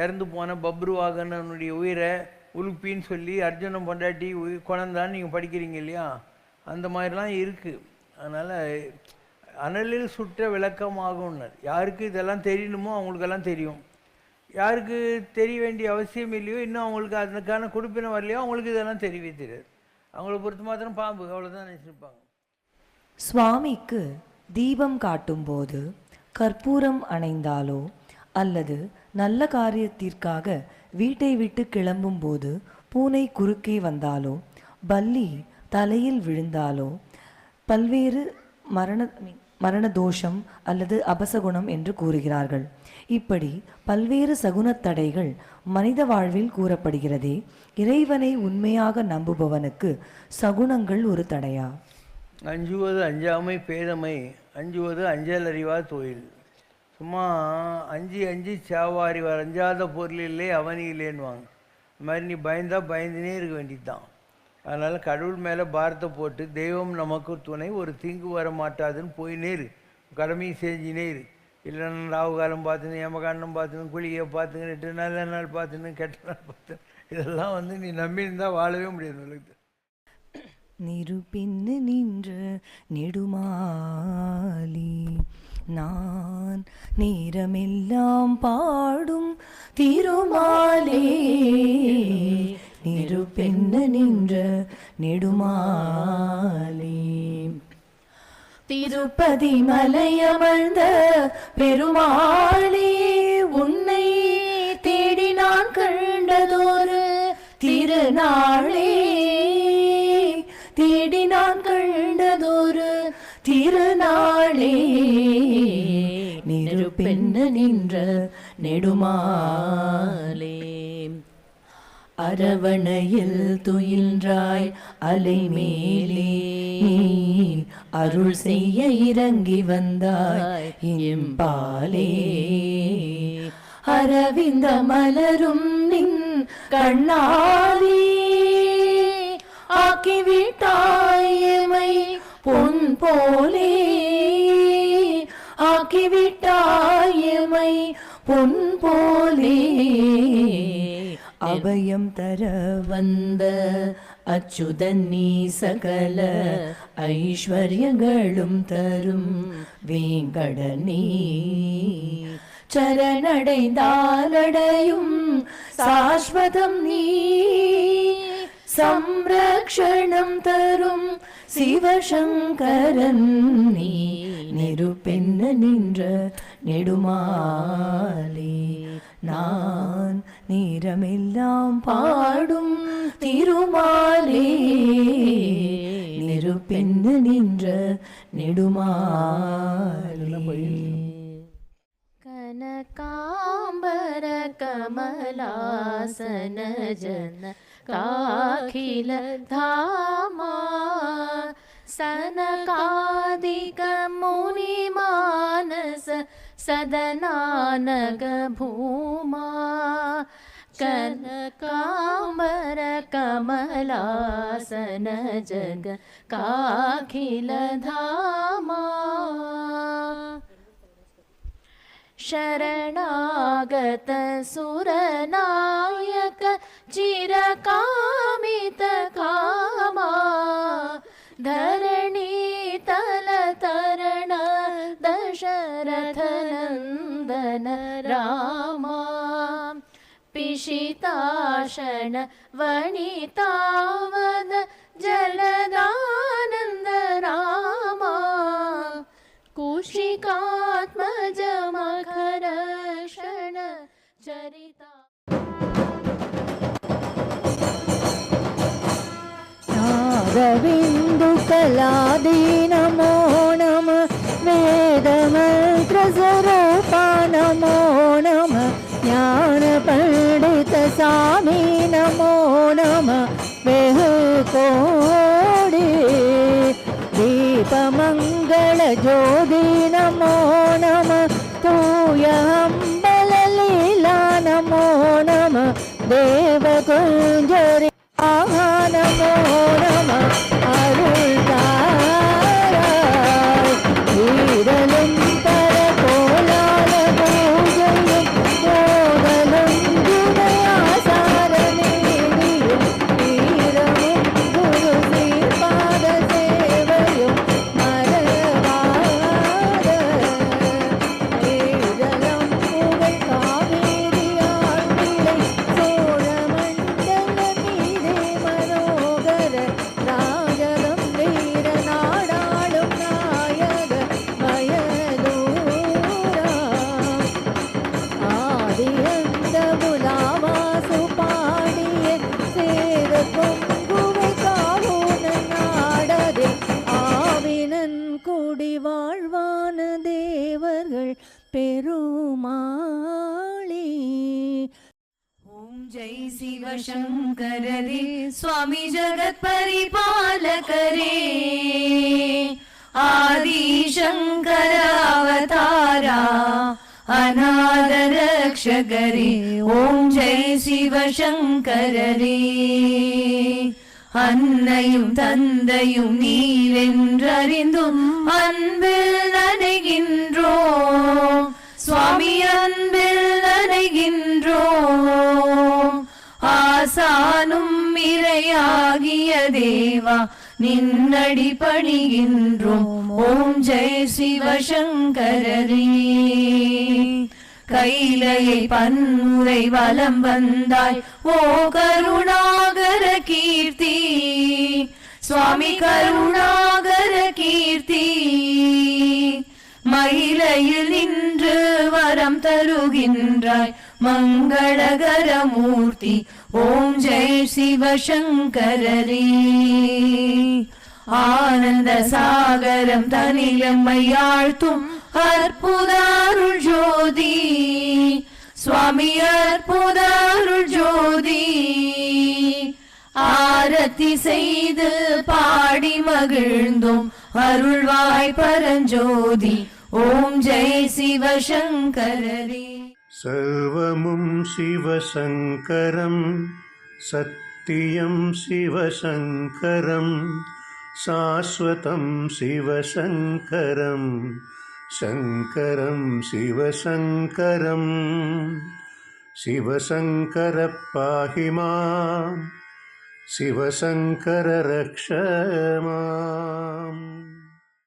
இறந்து போன பப்ருவாகனுடைய உயிரை உலுப்பின்னு சொல்லி அர்ஜுனன் பொண்டாட்டி குழந்தான்னு நீங்கள் படிக்கிறீங்க இல்லையா, அந்த மாதிரிலாம் இருக்குது. அதனால் அனலில் சுற்ற விளக்கமாகும்னார். யாருக்கு இதெல்லாம் தெரியணுமோ அவங்களுக்கெல்லாம் தெரியும், யாருக்கு தெரிய வேண்டிய அவசியம் இல்லையோ, இன்னும் அவங்களுக்கு அதுக்கான கொடுப்பினம் வரலையோ அவங்களுக்கு இதெல்லாம் தெரியவே தெரியாது. அவங்கள பொறுத்த மாத்திரம் பாம்பு அவ்வளோதான் நினச்சிருப்பாங்க. சுவாமிக்கு தீபம் காட்டும்போது கற்பூரம் அணைந்தாலோ அல்லது நல்ல காரியத்திற்காக வீட்டை விட்டு கிளம்பும் போது பூனை குறுக்கே வந்தாலோ பல்லி தலையில் விழுந்தாலோ பல்வேறு மரண தோஷம் அல்லது அபசகுணம் என்று கூறுகிறார்கள். இப்படி பல்வேறு சகுனத்தடைகள் மனித வாழ்வில் கூறப்படுகிறதே, இறைவனை உண்மையாக நம்புபவனுக்கு சகுனங்கள் ஒரு தடையா? அஞ்சுவது அஞ்சாமை பேதமை, அஞ்சுவது அஞ்சல் அறிவா தொழில். சும்மா அஞ்சு சாவாரி அஞ்சாத பொருளில்லை அவனி இல்லைன்னுவாங்க. இந்த மாதிரி நீ பயந்துனே இருக்க வேண்டியது தான். அதனால் கடவுள் மேலே பாரத்தை போட்டு தெய்வம் நமக்கு துணை, ஒரு தீங்கு வர மாட்டாதுன்னு போயினே இரு, கடமையை செஞ்சினே இரு. இல்லைன்னா ராகு காலம் பார்த்துன்னு, ஏமகாண்டம் பார்த்துன்னு, குளிகையை பார்த்துக்கிட்டு, நல்ல நாள் பார்த்துன்னு, கெட்ட நாள் பார்த்து, இதெல்லாம் நீ நம்பியிருந்தால் வாழவே முடியாது உலகத்தில். நிருபின்னு நின்ற நெடுமாலி நான் நேரமெல்லாம் பாடும் திருமாலே, நிருபென்ன நின்ற நெடுமாலே. திருப்பதி மலையமர்ந்த பெருமாளே, உன்னை தேடி நான் கண்டதொரு திருநாளே, தேடி நான் கண்டதொரு திருநாளே, நிருபென்ன நின்ற நெடுமாலே. அரவணையில் துயின்றாய் அலைமேலே, அருள் செய்ய இறங்கி வந்தாய் எம்பாலே. அரவிந்த மலரும் நின் கண்ணாலே, ஆக்கிவிட்டாய் எமை பொன் போலே, ஆக்கிவிட்டாய் எமை பொன் போலே. அபயம் தர வந்த அச்சுதன் நீ சகல ஐஸ்வர்யங்களும் தரும் வேங்கடனே, சரணடைந்தாலடையும் சாஸ்வதம் நீ, சம்ரக்ஷணம் தரும் சிவசங்கரன் நீ, நிருபென்ன நின்ற நெடுமாலே. நான் நேரமெல்லாம் பாடும் திருமாலே, நிருபென்ன நின்ற நெடுமாலே. கனகாம்பர கமலாசன ஜன காகில தாமா, சனகாதிக முனி மானச சதனானக பூமா, கனகாம்பர கமலாசன ஜக காகில தாமா. शरणागत सुरनायक चिरकामित कामा, धरणी तल तरण दशरथ नंदन रामा, पिशिताशन वनितावद जलदानंद रामा, कुशिकात्मज मखर क्षण चरिता. पादबिन्दुकलादि नमो नमः वेदमन्त्रस्वरूपा नमो नमः ज्ञानपण्डितस्वामी नमो नमः वेहुकोडि दीपमङ्गलज्योति नमो नमः तूयहम्बललीला नमो नमः देवकुञ्जरि नमो नमः अरुळ्ताराय वीरलुं परकोलाल पूजयं मोदलं गुणयासारनेमियं वीरमुं गुरुश्रीपादसेवयं मरवाद वीरलं पुगழ் காவேரியாழ்விளை சோழமண்டலமீதே மனோகர ராஜகம்பீர நாடாளும் நாயக வயலூரா ஆதியந்த புலாவாசு பாடிய சேர பொங்குவை காவோன நாடதே ஆவினன் குடி வாழ்வான தேவர்கள் பெருமாளே. ओम जय शिव शंकर रे स्वामी जगत परिपालक रे आदि शंकर अवतारा अनाथ रक्षक रे ओम जय शिव शंकर रे அன்னையும் தந்தையும் நீரென்றறிந்தும் அன்பில் நனைகின்றோம் சுவாமி அன்பில் நனைகின்றோம் ஆசானும் இறையாகிய தேவா நின்னடி பணிகின்றோம் ஓம் ஜெய் சிவசங்கரரே கைலையை பன்முறை வலம் வந்தாய் ஓ கருணாகர கீர்த்தி சுவாமி கருணாகர கீர்த்தி மயிலையில் நின்று வரம் தருகின்றாய் மங்களகர மூர்த்தி ஓம் ஜெய் சிவசங்கரரே ஆனந்த சாகரம் தனிலம்மையாழ்த்தும் அற்புத அருள் ஜோதி சுவாமி அற்புத அருள் ஜோதி ஆரத்தி செய்து பாடி மகிழ்ந்தோம் அருள்வாய் பரஞ்சோதி ஓம் ஜெய் சிவசங்கரரே சர்வமும் சிவசங்கரம் சத்தியம் சிவசங்கரம் சாஸ்வதம் சிவசங்கரம் சங்கரம் சிவசங்கரம் சிவசங்கர பாஹி மாம் சிவசங்கர ரக்ஷ மாம்